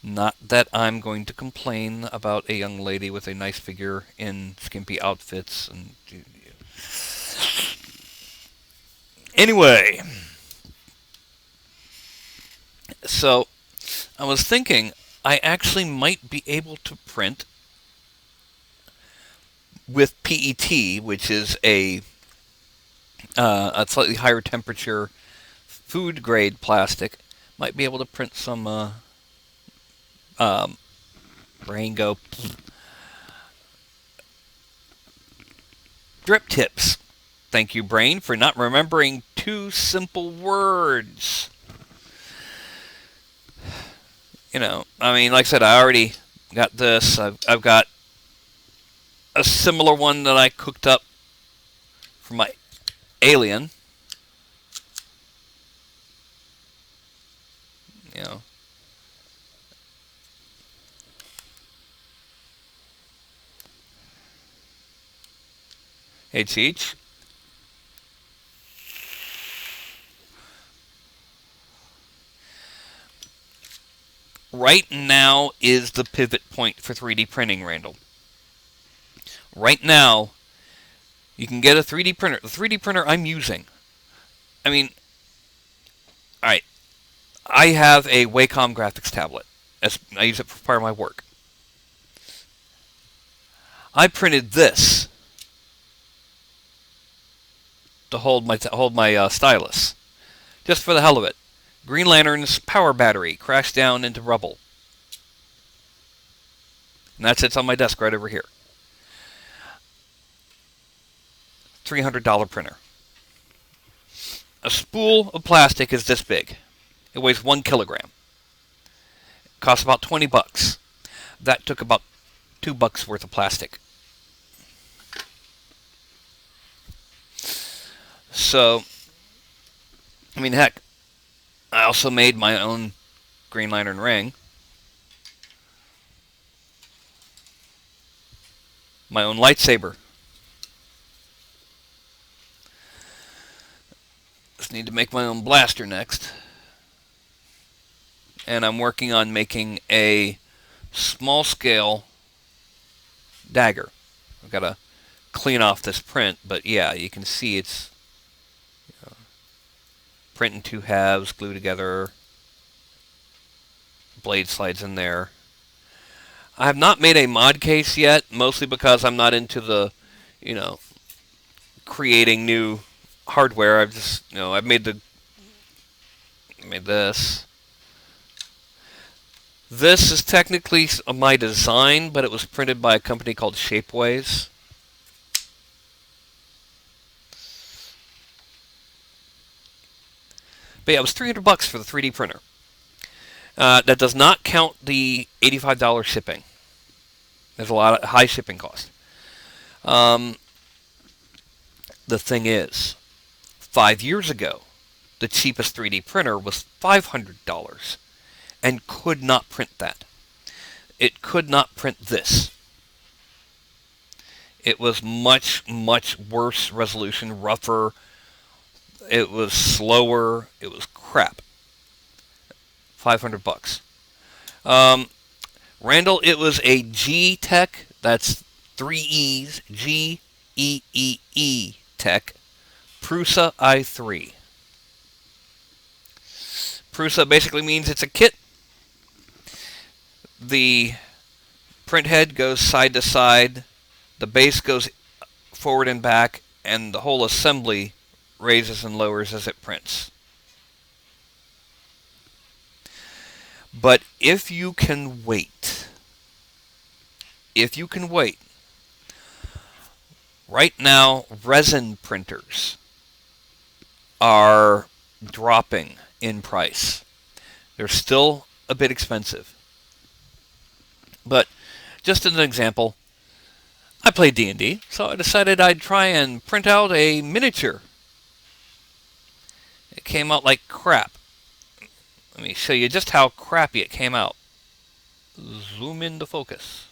Not that I'm going to complain about a young lady with a nice figure in skimpy outfits. And anyway, so I was thinking I actually might be able to print with PET, which is a slightly higher temperature food grade plastic. Might be able to print some brain go drip tips. Thank you, brain, for not remembering 2 simple words. You know, I mean, like I said, I already got this. I've got a similar one that I cooked up for my alien. You know. Hey, Cheech. Right now is the pivot point for 3D printing, Randall. Right now, you can get a 3D printer. The 3D printer I'm using, I mean, alright, I have a Wacom graphics tablet. I use it for part of my work. I printed this to hold my stylus, just for the hell of it. Green Lantern's power battery crashed down into rubble. And that sits on my desk right over here. $300 printer. A spool of plastic is this big. It weighs 1 kilogram. It costs about $20. That took about $2 worth of plastic. So, I mean, heck, I also made my own Green Lantern ring. My own lightsaber. just need to make my own blaster next. And I'm working on making a small-scale dagger. I've got to clean off this print, but yeah, you can see it's print in 2 halves, glue together, blade slides in there. I have not made a mod case yet, mostly because I'm not into the, creating new hardware. I've just, I've made this. This is technically my design, but it was printed by a company called Shapeways. But yeah, it was $300 for the 3D printer. That does not count the $85 shipping. There's a lot of high shipping cost. The thing is, 5 years ago, the cheapest 3D printer was $500 and could not print that. It could not print this. It was much, much worse resolution, rougher. It was slower. It was crap. $500. Randall, it was a G-Tech. That's 3 E's. G-E-E-E Tech. Prusa i3. Prusa basically means it's a kit. The print head goes side to side. The base goes forward and back. And the whole assembly raises and lowers as it prints. But if you can wait, right now resin printers are dropping in price. They're still a bit expensive. But just as an example, I play D&D, so I decided I'd try and print out a miniature. It came out like crap. Let me show you just how crappy it came out. Zoom into focus.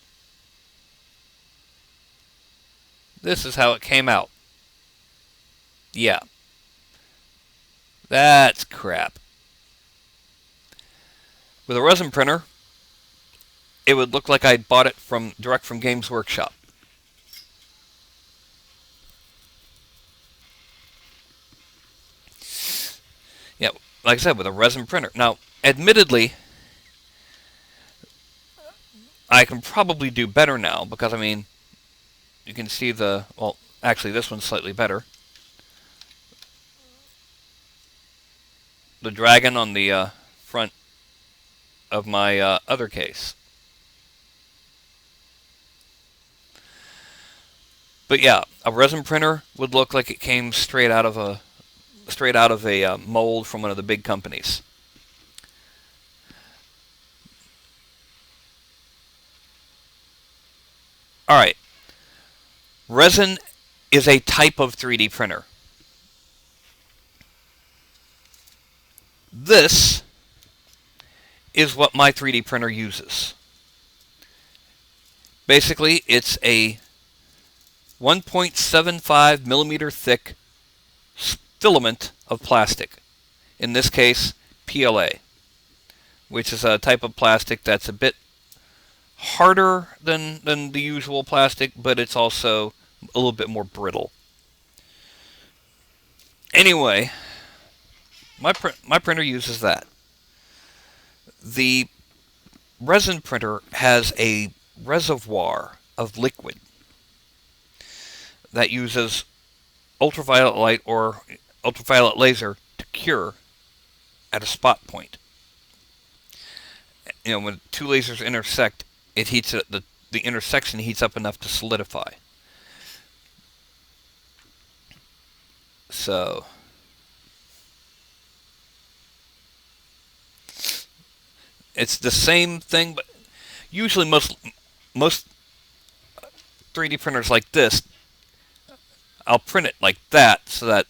This is how it came out. Yeah. That's crap. With a resin printer, it would look like I bought it direct from Games Workshop. Yeah, like I said, with a resin printer. Now, admittedly, I can probably do better now because, I mean, you can see well, actually this one's slightly better. The dragon on the front of my other case. But yeah, a resin printer would look like it came straight out of a mold from one of the big companies. All right. Resin is a type of 3D printer. This is what my 3D printer uses. Basically, it's a 1.75 millimeter thick filament of plastic. In this case, PLA, which is a type of plastic that's a bit harder than the usual plastic, but it's also a little bit more brittle. Anyway, my printer uses that. The resin printer has a reservoir of liquid that uses ultraviolet light or ultraviolet laser to cure at a spot point. When 2 lasers intersect, it heats the intersection heats up enough to solidify. So it's the same thing, but usually most 3D printers like this, I'll print it like that so that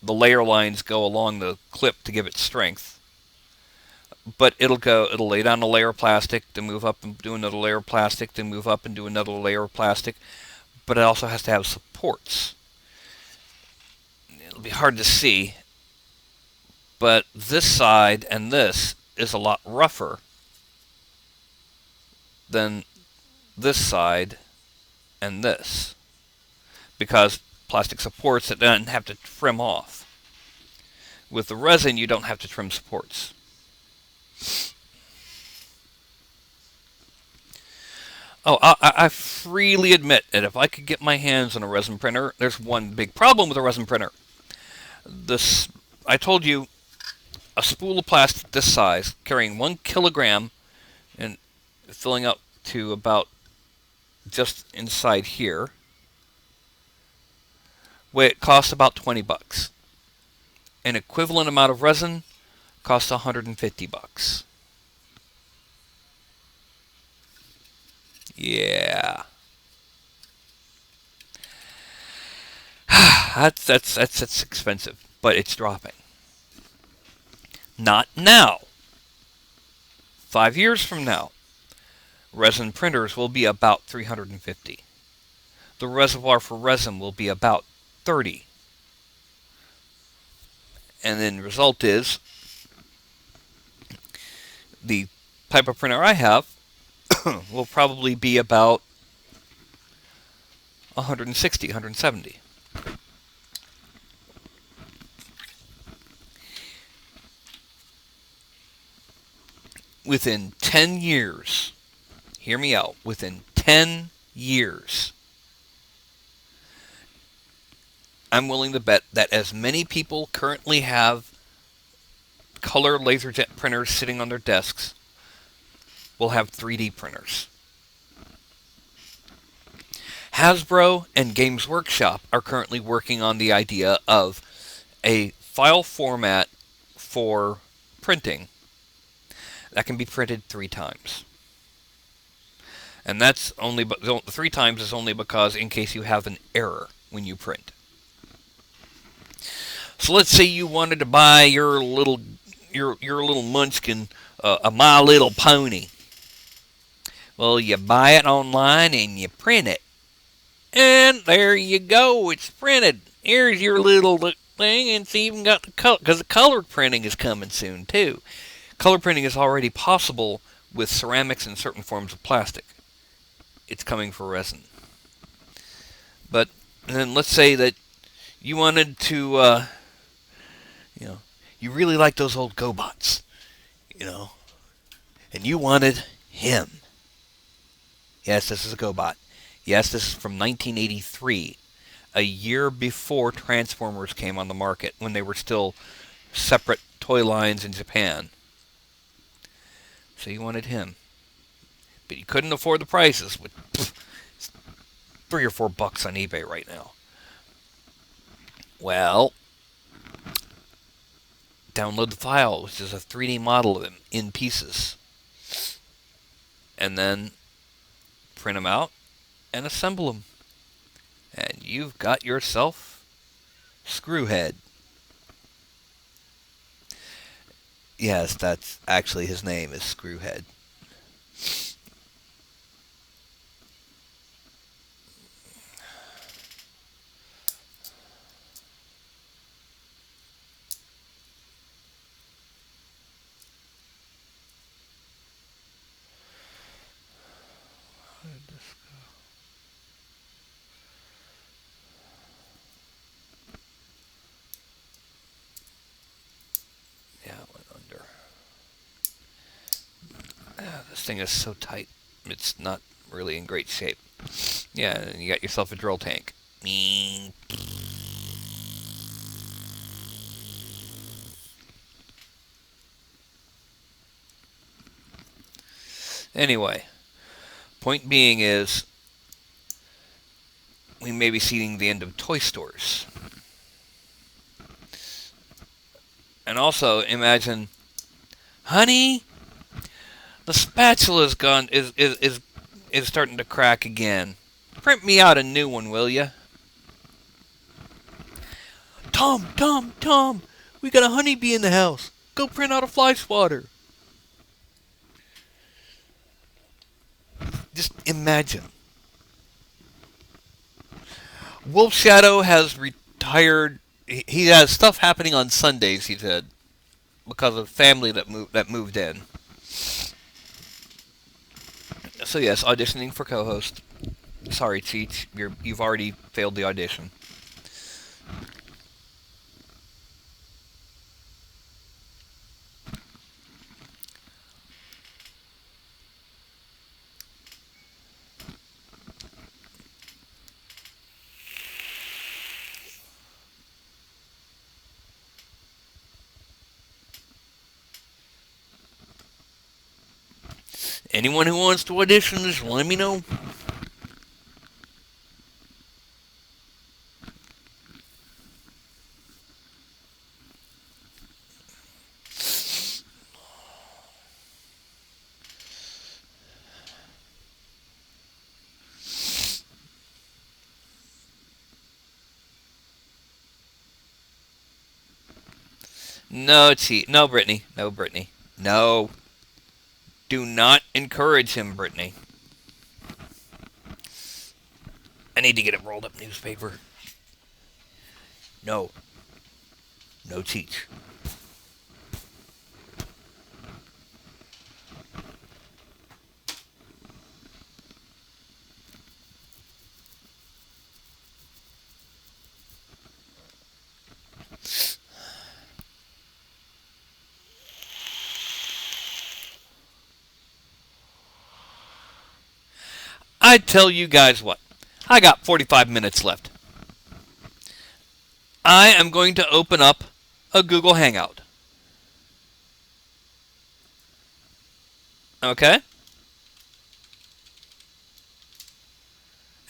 the layer lines go along the clip to give it strength. But it'll lay down a layer of plastic, then move up and do another layer of plastic, then move up and do another layer of plastic. But it also has to have supports. It'll be hard to see. But this side and this is a lot rougher than this side and this, because plastic supports it doesn't have to trim off. With the resin, you don't have to trim supports. Oh, I freely admit that if I could get my hands on a resin printer, there's one big problem with a resin printer. This, I told you, a spool of plastic this size, carrying 1 kilogram and filling up to about just inside here, where it costs about 20 bucks. An equivalent amount of resin costs 150 bucks. Yeah. That's expensive, but it's dropping. Not now. 5 years from now, resin printers will be about 350. The reservoir for resin will be about 30. And then the result is the type of printer I have will probably be about 160, 170. Within 10 years, hear me out, within 10 years, I'm willing to bet that as many people currently have color laserjet printers sitting on their desks will have 3D printers. Hasbro and Games Workshop are currently working on the idea of a file format for printing that can be printed 3 times. And that's only 3 times is only because in case you have an error when you print. So let's say you wanted to buy your little munchkin a My Little Pony. Well, you buy it online and you print it. And there you go, it's printed. Here's your little thing, and it's even got the color, because the color printing is coming soon too. Color printing is already possible with ceramics and certain forms of plastic. It's coming for resin. But then let's say that you wanted to, you really like those old GoBots, and you wanted him. Yes, this is a GoBot. Yes, this is from 1983, a year before Transformers came on the market, when they were still separate toy lines in Japan. So you wanted him. But you couldn't afford the prices. With $3 or $4 on eBay right now. Well, download the file, which is a 3D model of him in pieces. And then print them out and assemble them. And you've got yourself Screwhead. Yes, that's actually his name is Screwhead. How did this go? Yeah, it went under. This thing is so tight, it's not really in great shape. Yeah, and you got yourself a drill tank. Anyway, point being is, we may be seeing the end of toy stores. And also, imagine, honey, the spatula's gone, is starting to crack again. Print me out a new one, will ya? Tom, we got a honeybee in the house. Go print out a fly swatter. Just imagine. Wolf Shadow has retired. He has stuff happening on Sundays, he said. because of family that moved in. So yes, auditioning for co-host. Sorry, Cheech, you've already failed the audition. Anyone who wants to audition, just let me know. No, Cheech. No, Brittany. No, Brittany. No. Do not encourage him, Brittany. I need to get a rolled up newspaper. No. No, Cheech. I tell you guys what. I got 45 minutes left. I am going to open up a Google Hangout. Okay?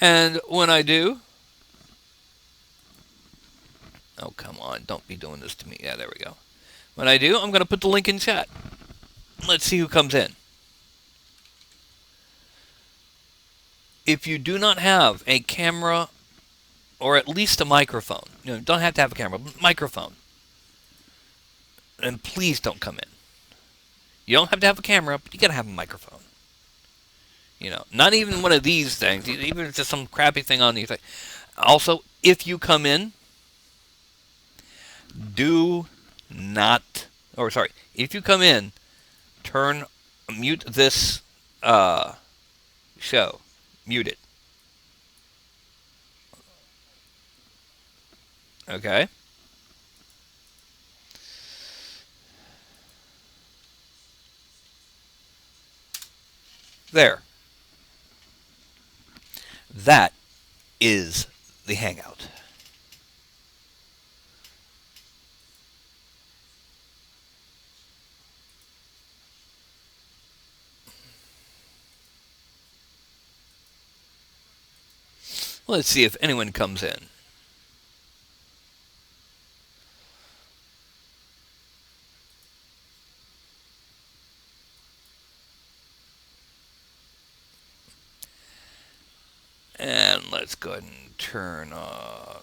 And when I do... Oh, come on. Don't be doing this to me. Yeah, there we go. When I do, I'm going to put the link in chat. Let's see who comes in. If you do not have a camera or at least a microphone, don't have to have a camera, but microphone, and please don't come in. You don't have to have a camera, but you got to have a microphone. Not even one of these things, even if it's just some crappy thing on these things. Also, if you come in, do not, or sorry, if you come in, mute this show. Mute it. Okay? There. That is the Hangout. Let's see if anyone comes in. And let's go ahead and turn oh,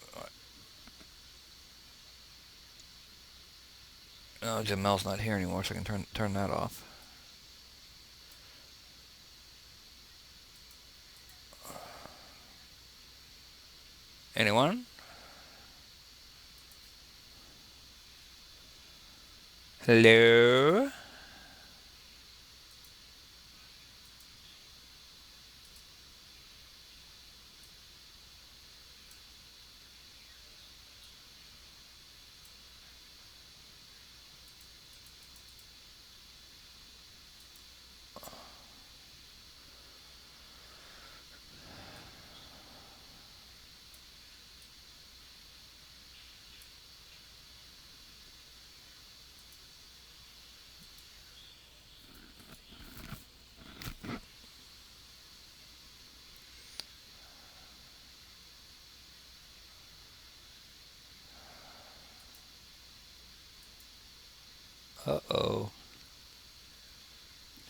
Jamel's not here anymore, so I can turn that off. Anyone? Hello? Uh-oh.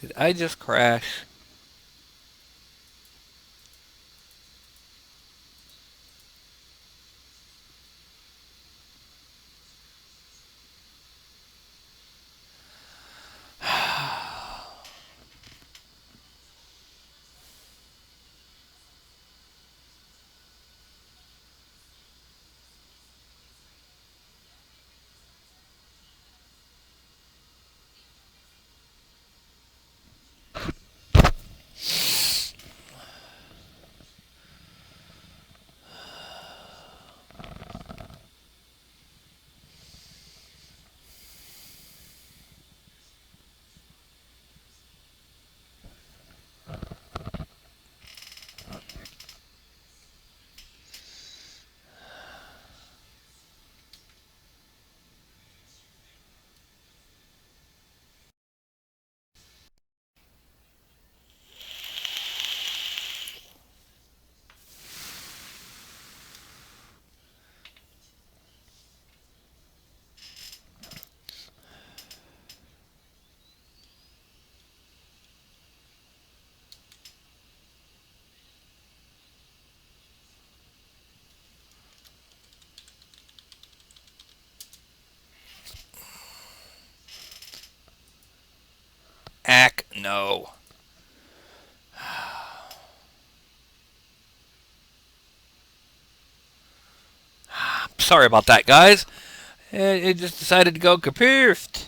Did I just crash? No. Sorry about that, guys. It just decided to go kapoofed.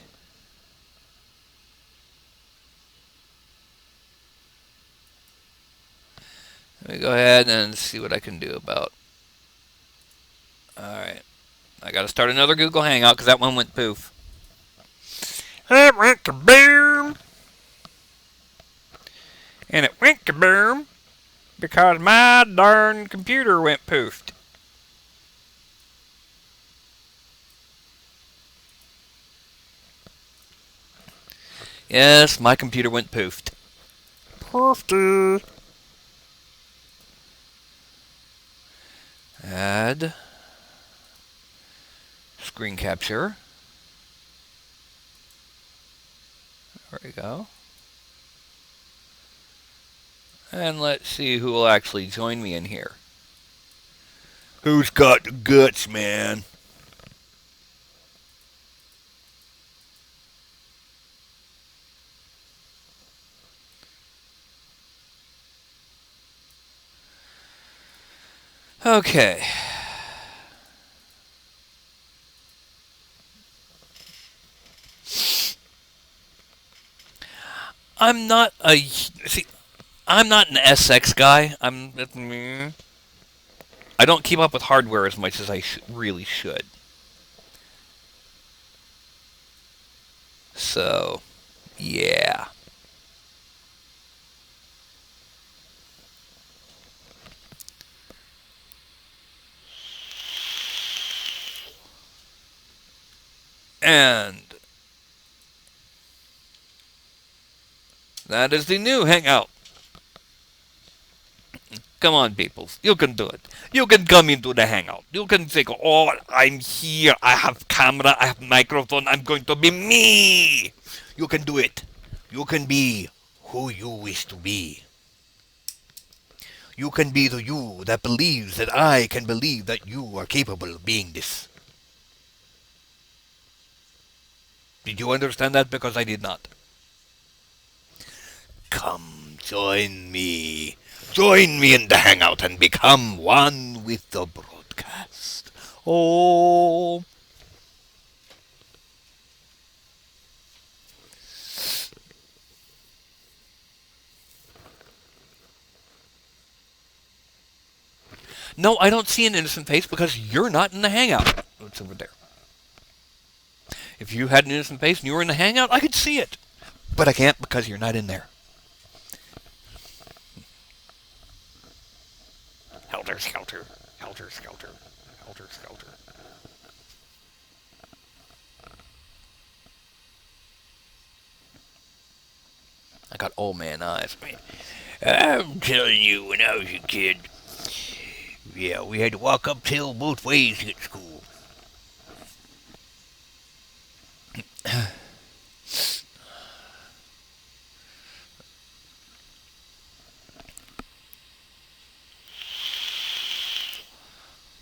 Let me go ahead and see what I can do about. Alright. I gotta start another Google Hangout because that one went poof. It went kaboom! And it went kaboom because my darn computer went poofed. Yes, my computer went poofed. Poofed. Add screen capture. There we go. And let's see who will actually join me in here. Who's got the guts, man? Okay. I'm not a see. I'm not an SX guy. I don't keep up with hardware as much as I really should. So, yeah. And that is the new Hangout. Come on, people. You can do it. You can come into the Hangout. You can say, oh, I'm here. I have camera. I have microphone. I'm going to be me. You can do it. You can be who you wish to be. You can be the you that believes that I can believe that you are capable of being this. Did you understand that? Because I did not. Come, join me. Join me in the Hangout and become one with the broadcast. Oh. No, I don't see an innocent face because you're not in the Hangout. It's over there. If you had an innocent face and you were in the Hangout, I could see it. But I can't because you're not in there. Helter skelter. Helter skelter. Helter skelter. I got old man eyes. Man, I'm telling you, when I was a kid, yeah, we had to walk uphill both ways to get to school.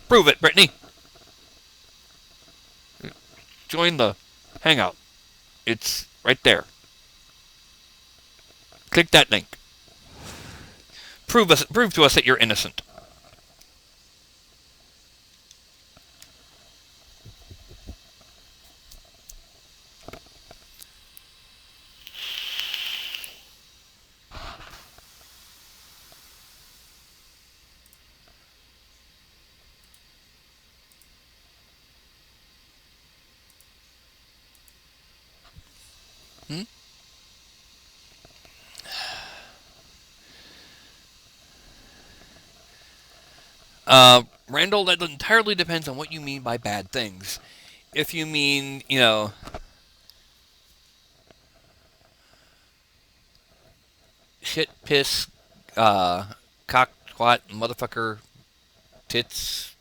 Prove it, Brittany. Join the Hangout. It's right there. Click that link. Prove to us that you're innocent. Hmm? Randall, that entirely depends on what you mean by bad things. If you mean, shit, piss, cock, twat, motherfucker, tits,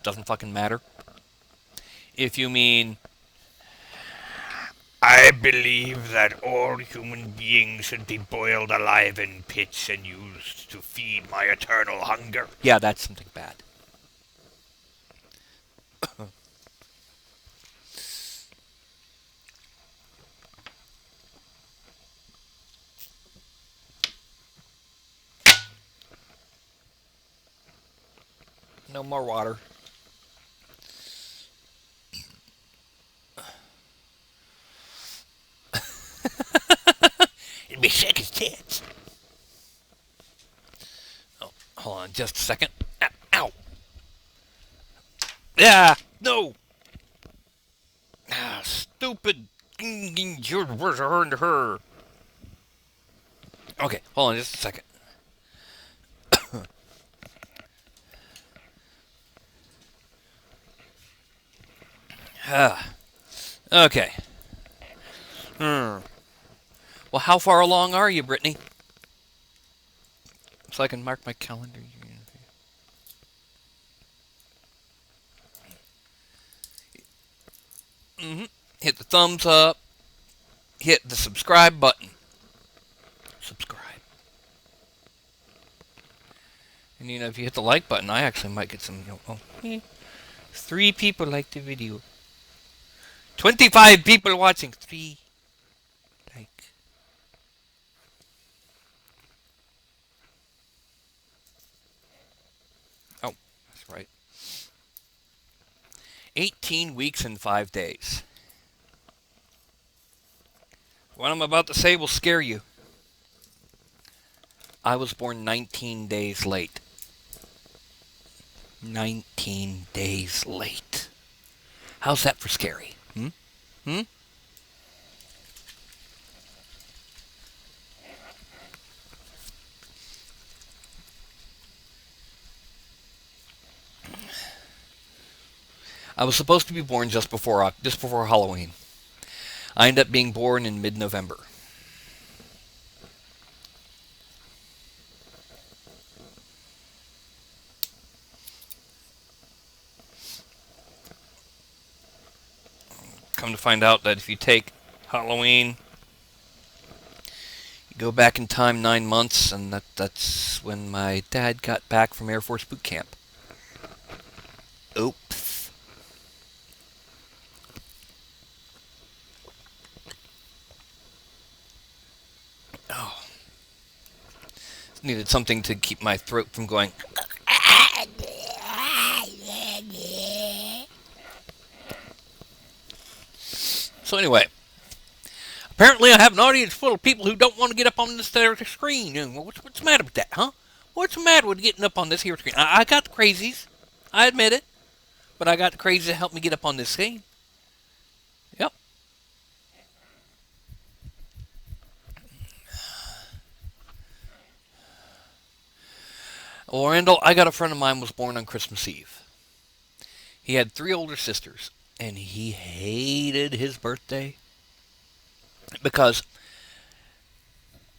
doesn't fucking matter. If you mean, I believe that all human beings should be boiled alive in pits and used to feed my eternal hunger. Yeah, that's something bad. No more water. It'd be sick as tits. Oh, hold on just a second. Ow. Ow. Yeah, no. Ah, stupid. Her. Okay, hold on just a second. Okay. Well, how far along are you, Brittany? So I can mark my calendar. Hit the thumbs up. Hit the subscribe button. Subscribe. And if you hit the like button, I actually might get some. 3 people like the video. 25 people watching. 3 like. Oh, that's right. 18 weeks and 5 days. What I'm about to say will scare you. I was born 19 days late. 19 days late. How's that for scary? Hmm? I was supposed to be born just before Halloween. I ended up being born in mid-November. Come to find out that if you take Halloween, you go back in time 9 months, and that's when my dad got back from Air Force boot camp. Oops. Oh. Needed something to keep my throat from going. So anyway, apparently I have an audience full of people who don't want to get up on this there screen. What's the matter with that, huh? What's the matter with getting up on this here screen? I got the crazies. I admit it. But I got the crazies to help me get up on this screen. Yep. Well, Randall, I got a friend of mine was born on Christmas Eve. He had 3 older sisters, and he hated his birthday because,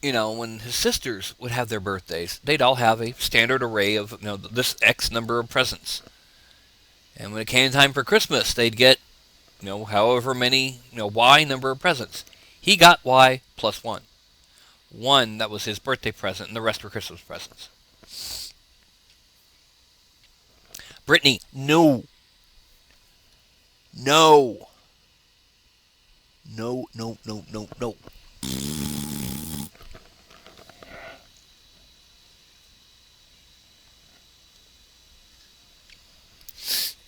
when his sisters would have their birthdays, they'd all have a standard array of, this X number of presents. And when it came time for Christmas, they'd get, however many, Y number of presents. He got Y plus 1. 1, that was his birthday present, and the rest were Christmas presents. Brittany, no. No. No, no, no, no, no.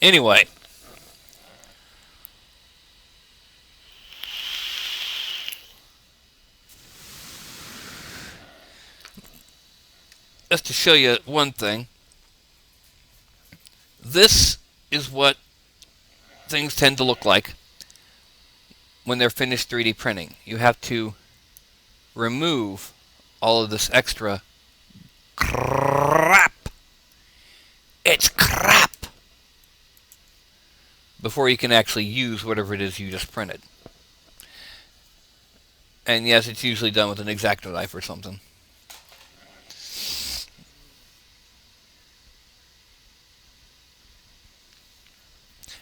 Anyway. Just to show you one thing. This is what things tend to look like when they're finished 3D printing. You have to remove all of this extra crap. It's crap. Before you can actually use whatever it is you just printed. And yes, it's usually done with an X-Acto knife or something.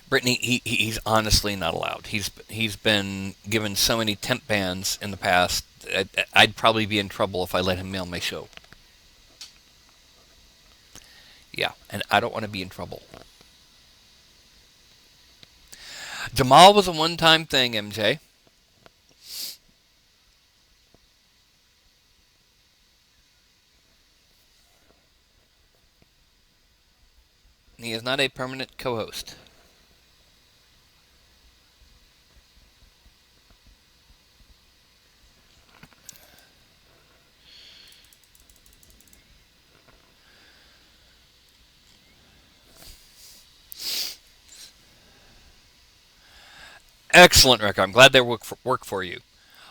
Brittany, he's honestly not allowed. He's been given so many temp bans in the past. I'd probably be in trouble if I let him mail my show. Yeah, and I don't want to be in trouble. Jamal was a one-time thing, MJ. He is not a permanent co-host. Excellent, Rick. I'm glad they work for you.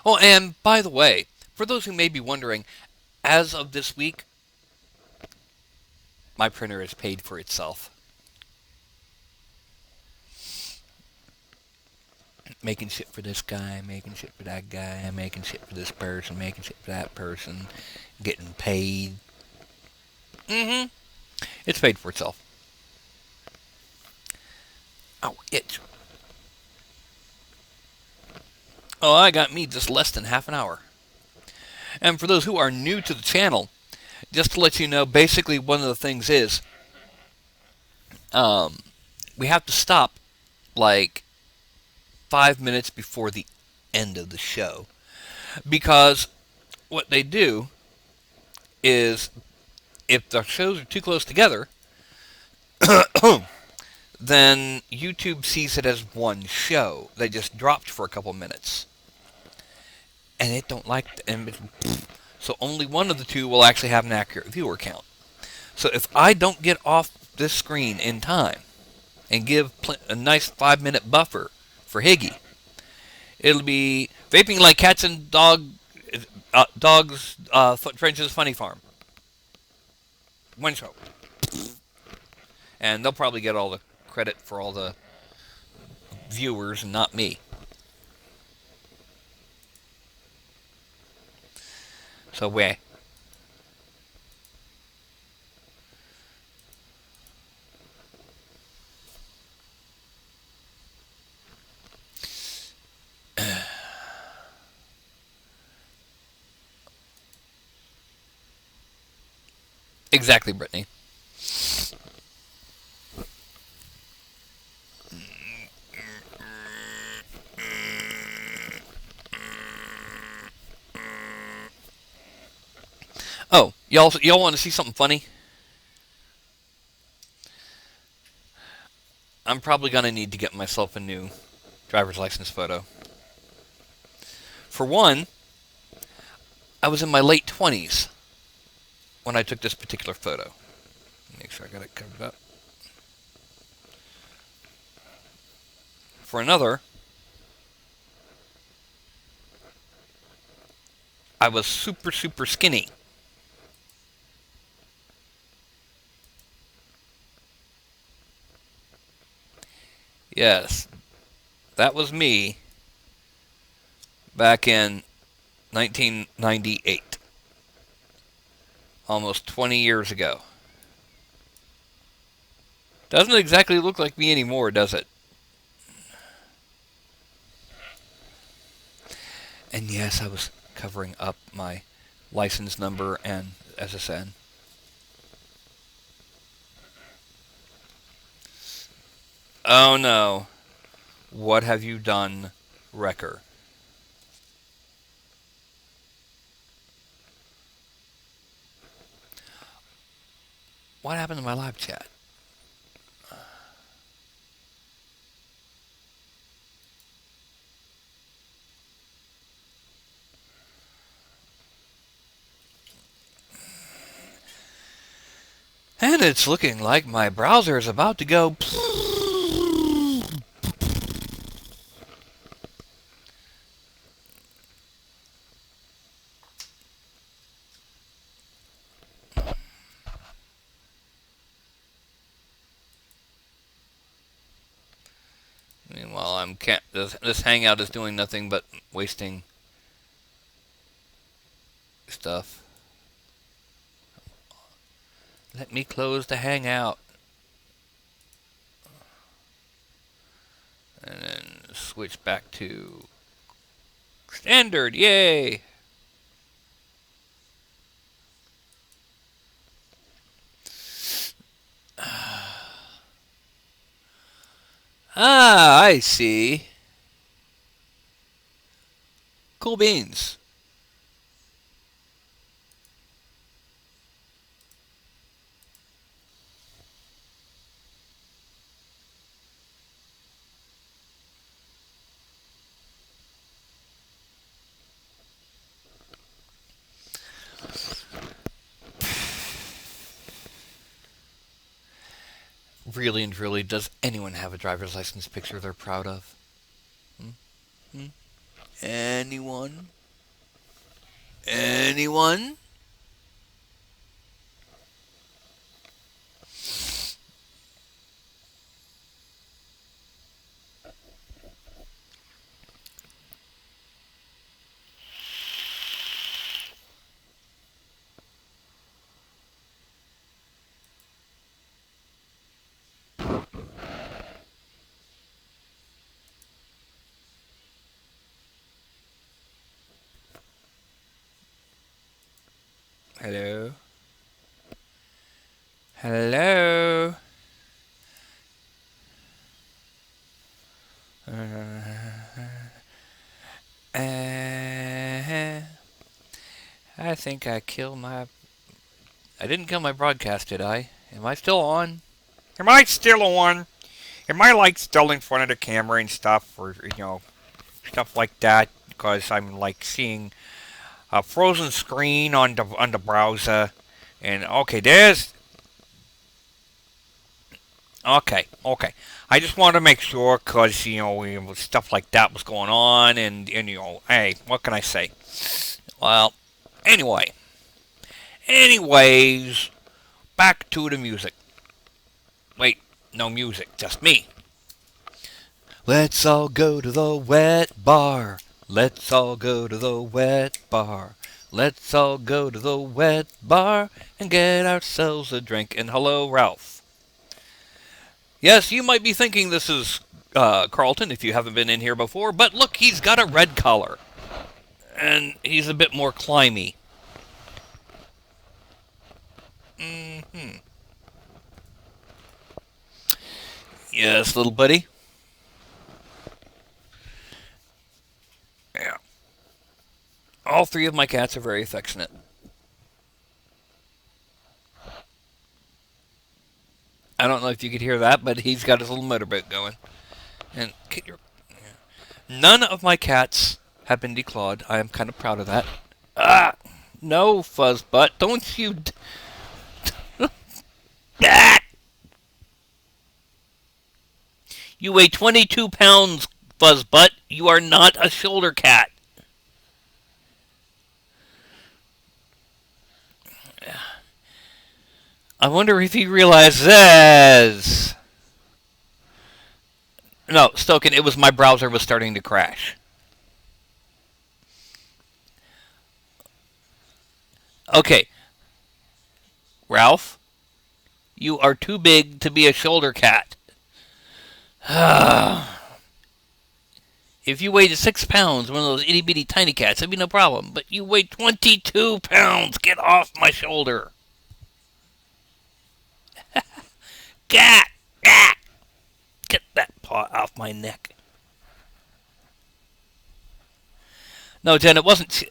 Oh, and by the way, for those who may be wondering, as of this week, my printer has paid for itself. Making shit for this guy, making shit for that guy, making shit for this person, making shit for that person, getting paid. Mm-hmm. It's paid for itself. Oh, itch. Oh, I got me just less than half an hour. And for those who are new to the channel, just to let you know, basically one of the things is, we have to stop like 5 minutes before the end of the show. Because what they do is, if the shows are too close together, then YouTube sees it as one show. They just dropped for a couple minutes. And it don't like so only one of the two will actually have an accurate viewer count. So if I don't get off this screen in time and give a nice 5-minute buffer for Higgy, it'll be Vaping Like Cats and Dogs, French's Funny Farm. One show. And they'll probably get all the credit for all the viewers and not me. So we. Exactly, Brittany. Oh, y'all want to see something funny? I'm probably going to need to get myself a new driver's license photo. For one, I was in my late 20s when I took this particular photo. Make sure I got it covered up. For another, I was super, super skinny. Yes, that was me back in 1998. Almost 20 years ago. Doesn't exactly look like me anymore, does it? And yes, I was covering up my license number and SSN. Oh no. What have you done, Wrecker? What happened to my live chat? And it's looking like my browser is about to go. Meanwhile, this hangout is doing nothing but wasting stuff. Let me close the hangout. And then switch back to standard. Yay! Ah, I see. Cool beans. really and truly, does anyone have a driver's license picture they're proud of? Hmm? Hmm? Anyone? Anyone? Hello? Hello? I think I killed my... I didn't kill my broadcast, did I? Am I still on? Am I still on? Am I like still in front of the camera and stuff, or stuff like that? Because I'm like seeing a frozen screen on the browser, and okay, there's okay. I just wanted to make sure, because stuff like that was going on, and hey, what can I say? Well, anyways, back to the music. Wait, no music, just me. Let's all go to the wet bar. Let's all go to the wet bar. Let's all go to the wet bar and get ourselves a drink. And hello, Ralph. Yes, you might be thinking this is Carlton if you haven't been in here before, but look, he's got a red collar. And he's a bit more climby. Mm-hmm. Yes, little buddy. Yeah. All three of my cats are very affectionate. I don't know if you could hear that, but he's got his little motorboat going. And none of my cats have been declawed. I am kind of proud of that. Ah, no, Fuzzbutt, don't you... Ah! You weigh 22 pounds, Fuzzbutt. You are not a shoulder cat. I wonder if he realizes... No, Stoken, it was my browser was starting to crash. Okay. Ralph, you are too big to be a shoulder cat. If you weighed 6 pounds, one of those itty bitty tiny cats, that'd be no problem. But you weigh 22 pounds. Get off my shoulder. Cat! Cat! Get that paw off my neck. No, Jen, it wasn't...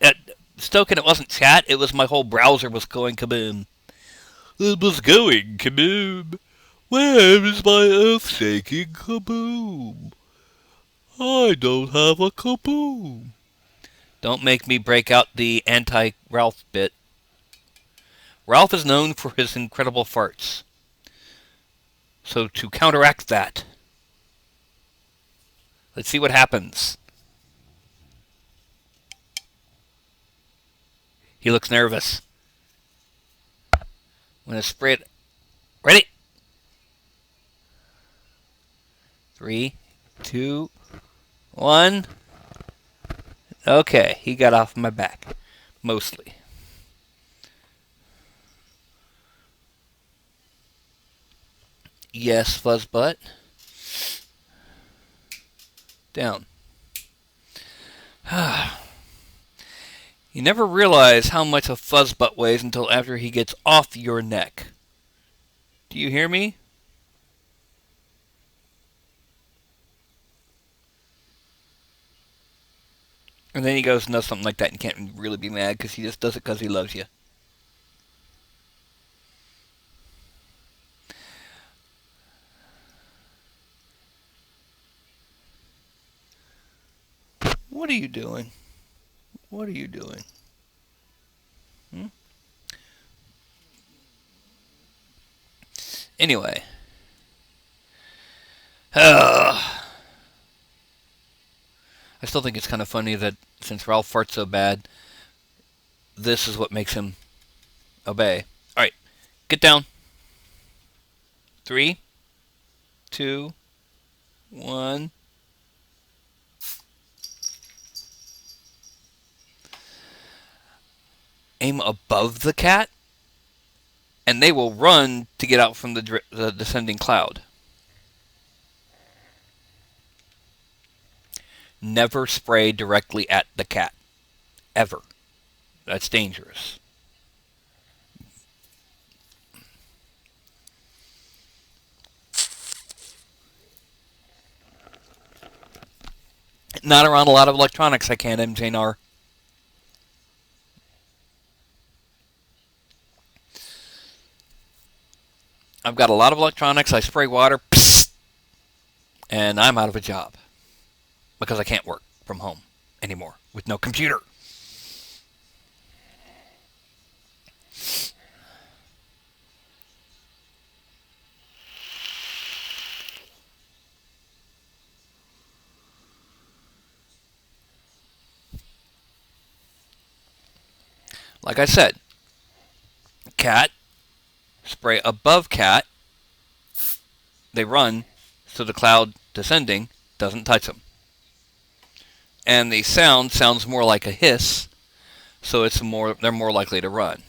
Stoken, it wasn't chat. It was my whole browser was going kaboom. It was going kaboom. Where is my earth-shaking kaboom? I don't have a kaboom. Don't make me break out the anti-Ralph bit. Ralph is known for his incredible farts. So to counteract that, let's see what happens. He looks nervous. I'm going to spray it. Ready? 3, 2, 1. Okay, he got off my back. Mostly. Yes, Fuzzbutt. Down. You never realize how much a Fuzzbutt weighs until after he gets off your neck. Do you hear me? And then he goes and does something like that and can't really be mad because he just does it because he loves you. What are you doing? What are you doing? Hmm? Anyway. I still think it's kind of funny that since Ralph farts so bad, this is what makes him obey. All right, get down. 3, 2, 1. Aim above the cat, and they will run to get out from the descending cloud. Never spray directly at the cat. Ever. That's dangerous. Not around a lot of electronics, I can't, MJNR. I've got a lot of electronics, I spray water, psst, and I'm out of a job. Because I can't work from home anymore with no computer. Like I said, cat, spray above cat, they run, so the cloud descending doesn't touch them. And the sound sounds more like a hiss, so they're more likely to run.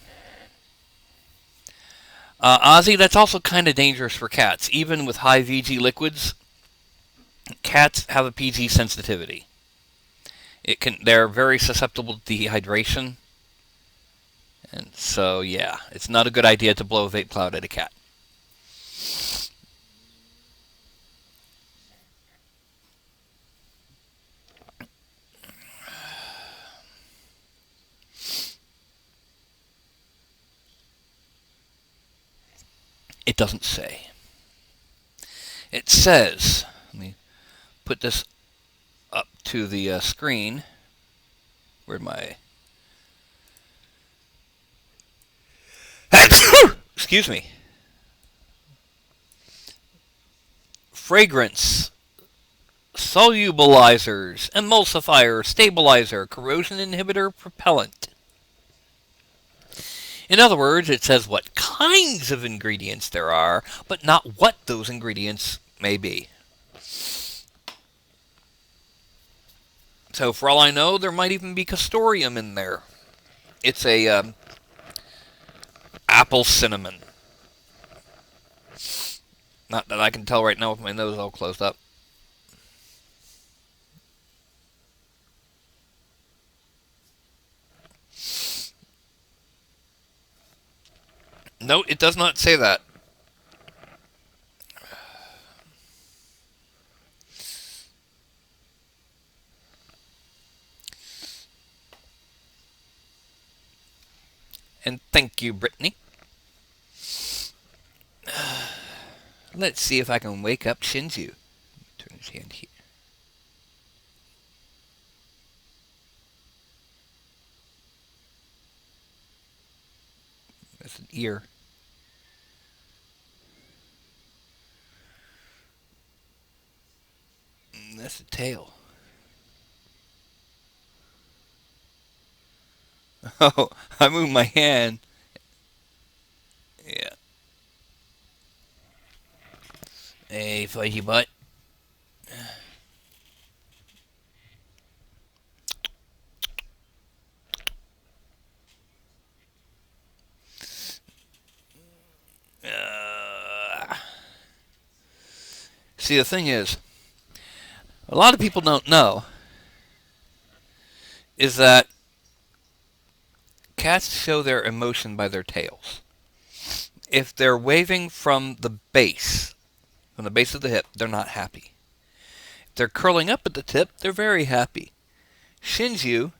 Ozzy, that's also kind of dangerous for cats. Even with high VG liquids, cats have a PG sensitivity. They're very susceptible to dehydration. And so, yeah, it's not a good idea to blow a vape cloud at a cat. It doesn't say. It says, let me put this up to the screen. Where'd my... Excuse me. Fragrance, solubilizers, emulsifier, stabilizer, corrosion inhibitor, propellant. In other words, it says what kinds of ingredients there are, but not what those ingredients may be. So for all I know, there might even be castoreum in there. It's a apple cinnamon. Not that I can tell right now with my nose all closed up. No, it does not say that. And thank you, Brittany. Let's see if I can wake up Shinju. Turn his hand here. That's an ear. That's a tail. Oh, I moved my hand. Yeah. Hey, fudgy butt. See, the thing is, a lot of people don't know is that cats show their emotion by their tails. If they're waving from the base of the hip, they're not happy. If they're curling up at the tip, they're very happy. Shinju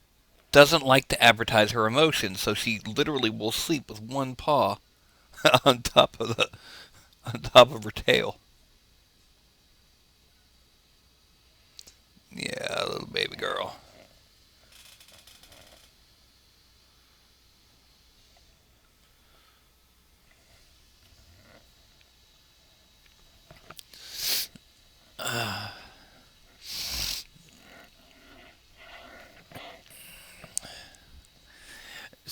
doesn't like to advertise her emotions, so she literally will sleep with one paw on top of her tail. Yeah, little baby girl.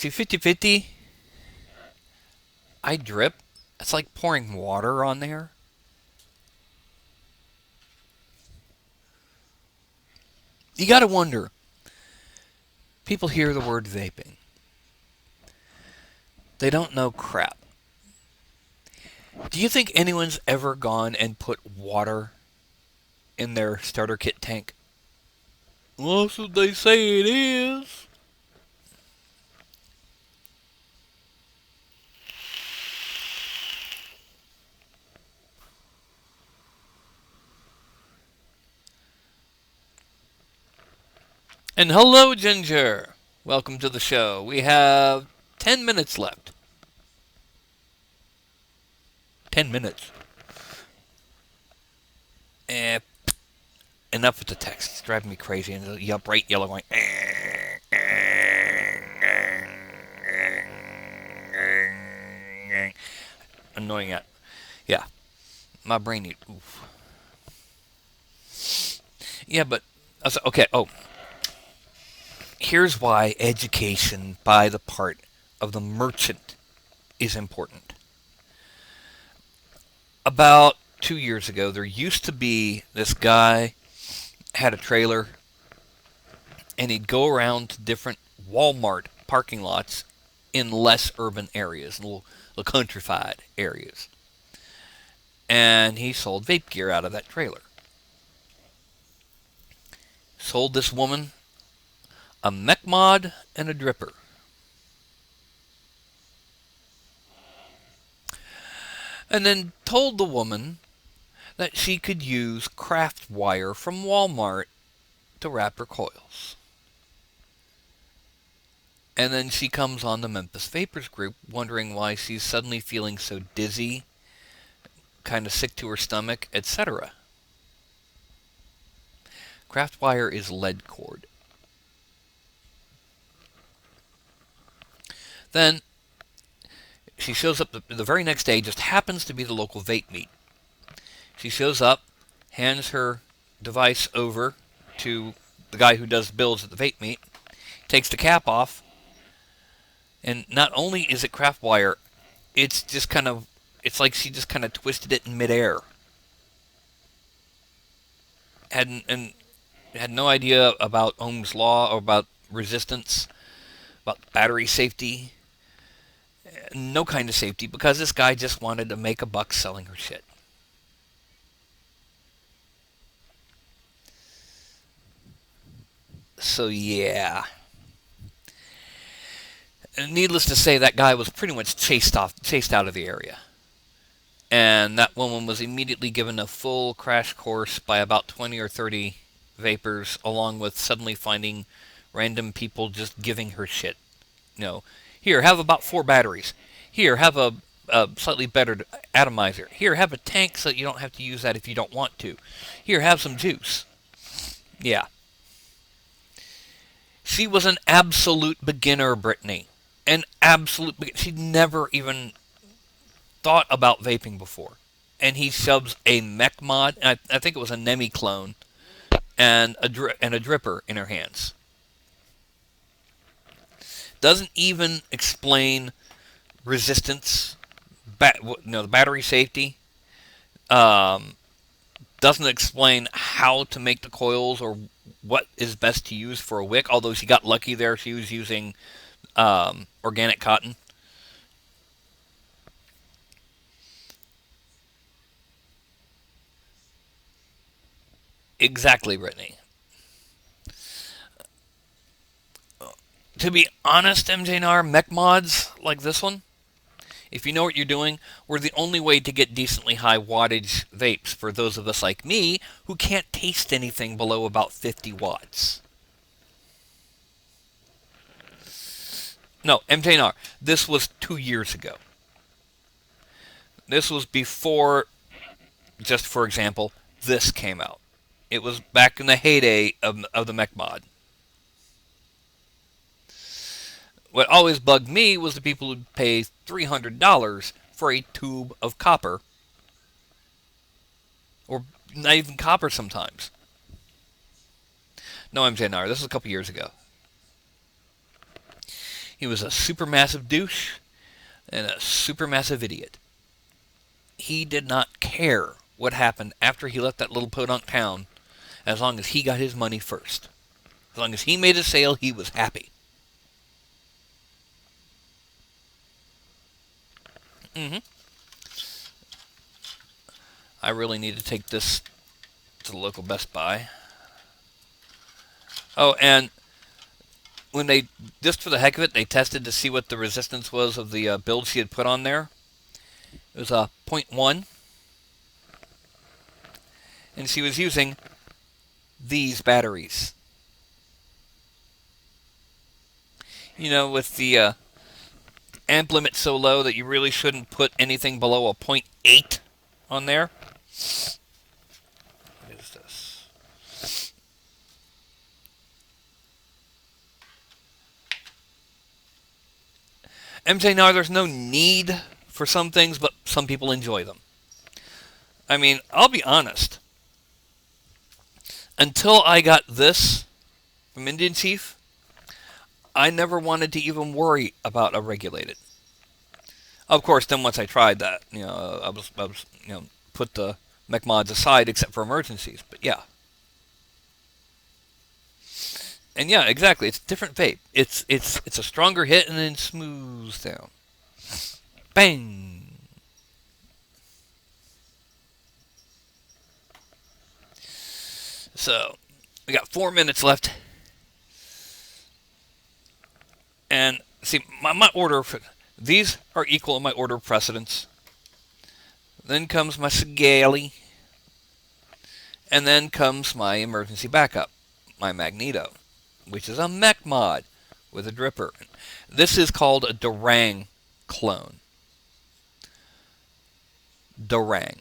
See, 50-50, I drip. It's like pouring water on there. You gotta wonder. People hear the word vaping. They don't know crap. Do you think anyone's ever gone and put water in their starter kit tank? Well, that's what they say it is. And hello, Ginger. Welcome to the show. We have 10 minutes left. 10 minutes. Eh, enough with the text. It's driving me crazy. And the bright yellow going. Annoying it. Yeah. My brain. Oof. Yeah, but. Okay. Oh. Here's why education by the part of the merchant is important. About 2 years ago, there used to be this guy had a trailer, and he'd go around to different Walmart parking lots in less urban areas, little countrified areas. And he sold vape gear out of that trailer. Sold this woman a mech mod and a dripper. And then told the woman that she could use craft wire from Walmart to wrap her coils. And then she comes on the Memphis Vapers group wondering why she's suddenly feeling so dizzy, kind of sick to her stomach, etc. Craft wire is lead cord. Then she shows up the very next day, just happens to be the local vape meet. She shows up, hands her device over to the guy who does builds at the vape meet, takes the cap off, and not only is it craft wire, it's like she just kind of twisted it in midair. Had no idea about Ohm's law or about resistance, about battery safety. No kind of safety, because this guy just wanted to make a buck selling her shit. So yeah. Needless to say, that guy was pretty much chased out of the area. And that woman was immediately given a full crash course by about 20 or 30 vapors, along with suddenly finding random people just giving her shit. Here, have about 4 batteries. Here, have a slightly better atomizer. Here, have a tank so that you don't have to use that if you don't want to. Here, have some juice. Yeah. She was an absolute beginner, Brittany. An absolute beginner. She'd never even thought about vaping before. And he shoves a mech mod, and I think it was a Nemi clone, and a dripper in her hands. Doesn't even explain resistance, the battery safety. Doesn't explain how to make the coils or what is best to use for a wick. Although she got lucky there, she was using organic cotton. Exactly, Brittany. To be honest, MJNR, mech mods like this one, if you know what you're doing, were the only way to get decently high wattage vapes for those of us like me who can't taste anything below about 50 watts. No, MJNR, this was 2 years ago. This was before, just for example, this came out. It was back in the heyday of the mech mod. What always bugged me was the people who'd pay $300 for a tube of copper. Or not even copper sometimes. No, MJNR, this was a couple years ago. He was a supermassive douche and a supermassive idiot. He did not care what happened after he left that little podunk town, as long as he got his money first. As long as he made a sale, he was happy. Mm-hmm. I really need to take this to the local Best Buy. Oh, and when they, just for the heck of it, they tested to see what the resistance was of the build she had put on there. It was a 0.1. And she was using these batteries. You know, with the amp limit so low that you really shouldn't put anything below a 0.8 on there. What is this? MJ, now there's no need for some things, but some people enjoy them. I mean, I'll be honest. Until I got this from Indian Chief, I never wanted to even worry about a regulated. Of course, then once I tried that, I was put the mech mods aside except for emergencies. But yeah, and yeah, exactly. It's a different vape. It's a stronger hit and then smooths down. Bang. So we got 4 minutes left. And see, my order for these are equal in my order of precedence. Then comes my Sigali. And then comes my emergency backup, my Magneto, which is a mech mod with a dripper. This is called a Durang clone. Durang.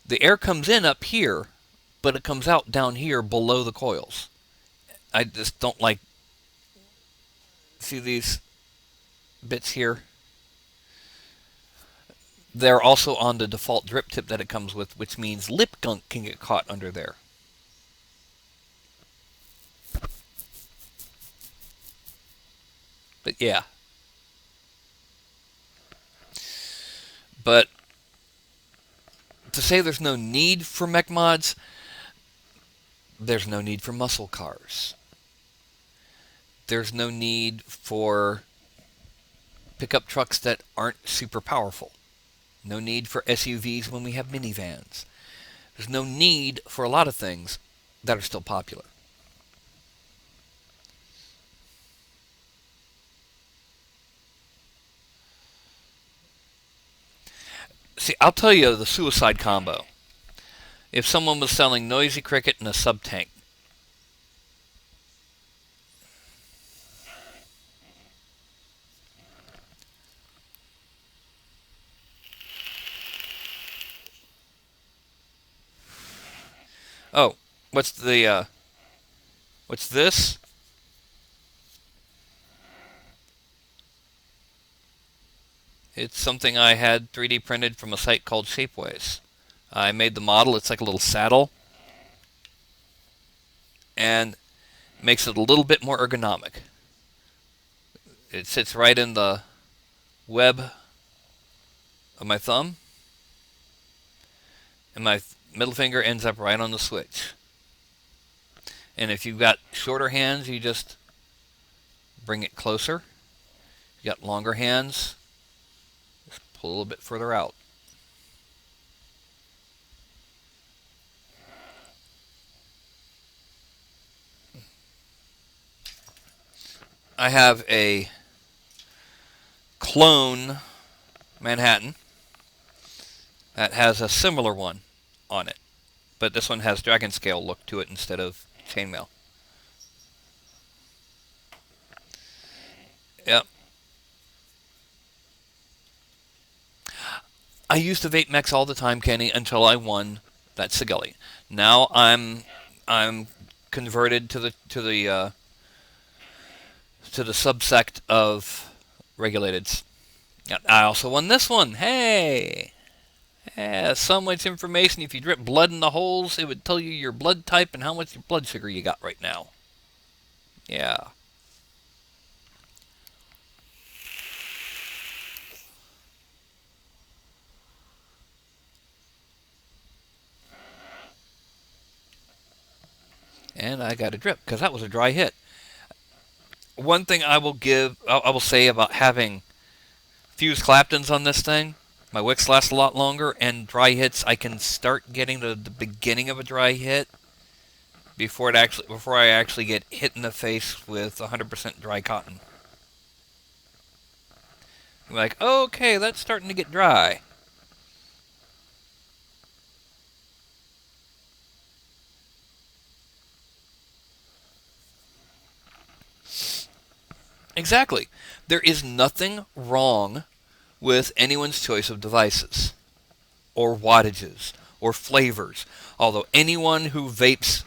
The air comes in up here, but it comes out down here below the coils. I just don't like... See these bits here? They're also on the default drip tip that it comes with, which means lip gunk can get caught under there. But yeah. But to say there's no need for mech mods, there's no need for muscle cars. There's no need for pickup trucks that aren't super powerful. No need for SUVs when we have minivans. There's no need for a lot of things that are still popular. See, I'll tell you the suicide combo. If someone was selling Noisy Cricket and a sub-tank, oh, what's this? It's something I had 3D printed from a site called Shapeways. I made the model. It's like a little saddle. And makes it a little bit more ergonomic. It sits right in the web of my thumb. And my middle finger ends up right on the switch. And if you've got shorter hands, you just bring it closer. If you've got longer hands, just pull a little bit further out. I have a clone Manhattan that has a similar one on it, but this one has dragon scale look to it instead of chainmail. Yep. I used to vape mechs all the time, Kenny, until I won that Sigali. Now I'm converted to the subsect of regulateds. I also won this one. Hey! Yeah, so much information. If you drip blood in the holes, it would tell you your blood type and how much blood sugar you got right now. Yeah. And I got a drip because that was a dry hit. One thing I will say about having fused Claptons on this thing, my wicks last a lot longer, and dry hits, I can start getting to the beginning of a dry hit before I actually get hit in the face with 100% dry cotton. I'm like, okay, that's starting to get dry. Exactly. There is nothing wrong with anyone's choice of devices, or wattages, or flavors. Although anyone who vapes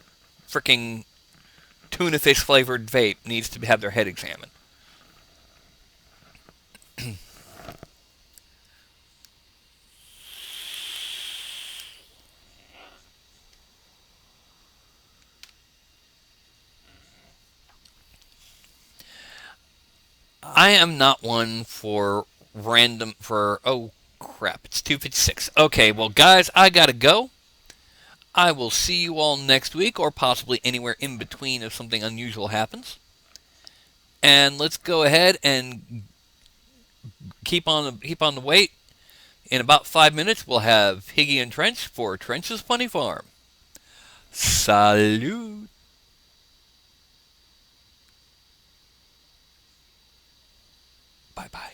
freaking tuna fish flavored vape needs to have their head examined. I am not one for oh crap, it's 2:56. Okay, well guys, I got to go. I will see you all next week or possibly anywhere in between if something unusual happens. And let's go ahead and keep on the wait. In about 5 minutes we'll have Higgy and Trench for Trench's Funny Farm. Salute. Bye bye.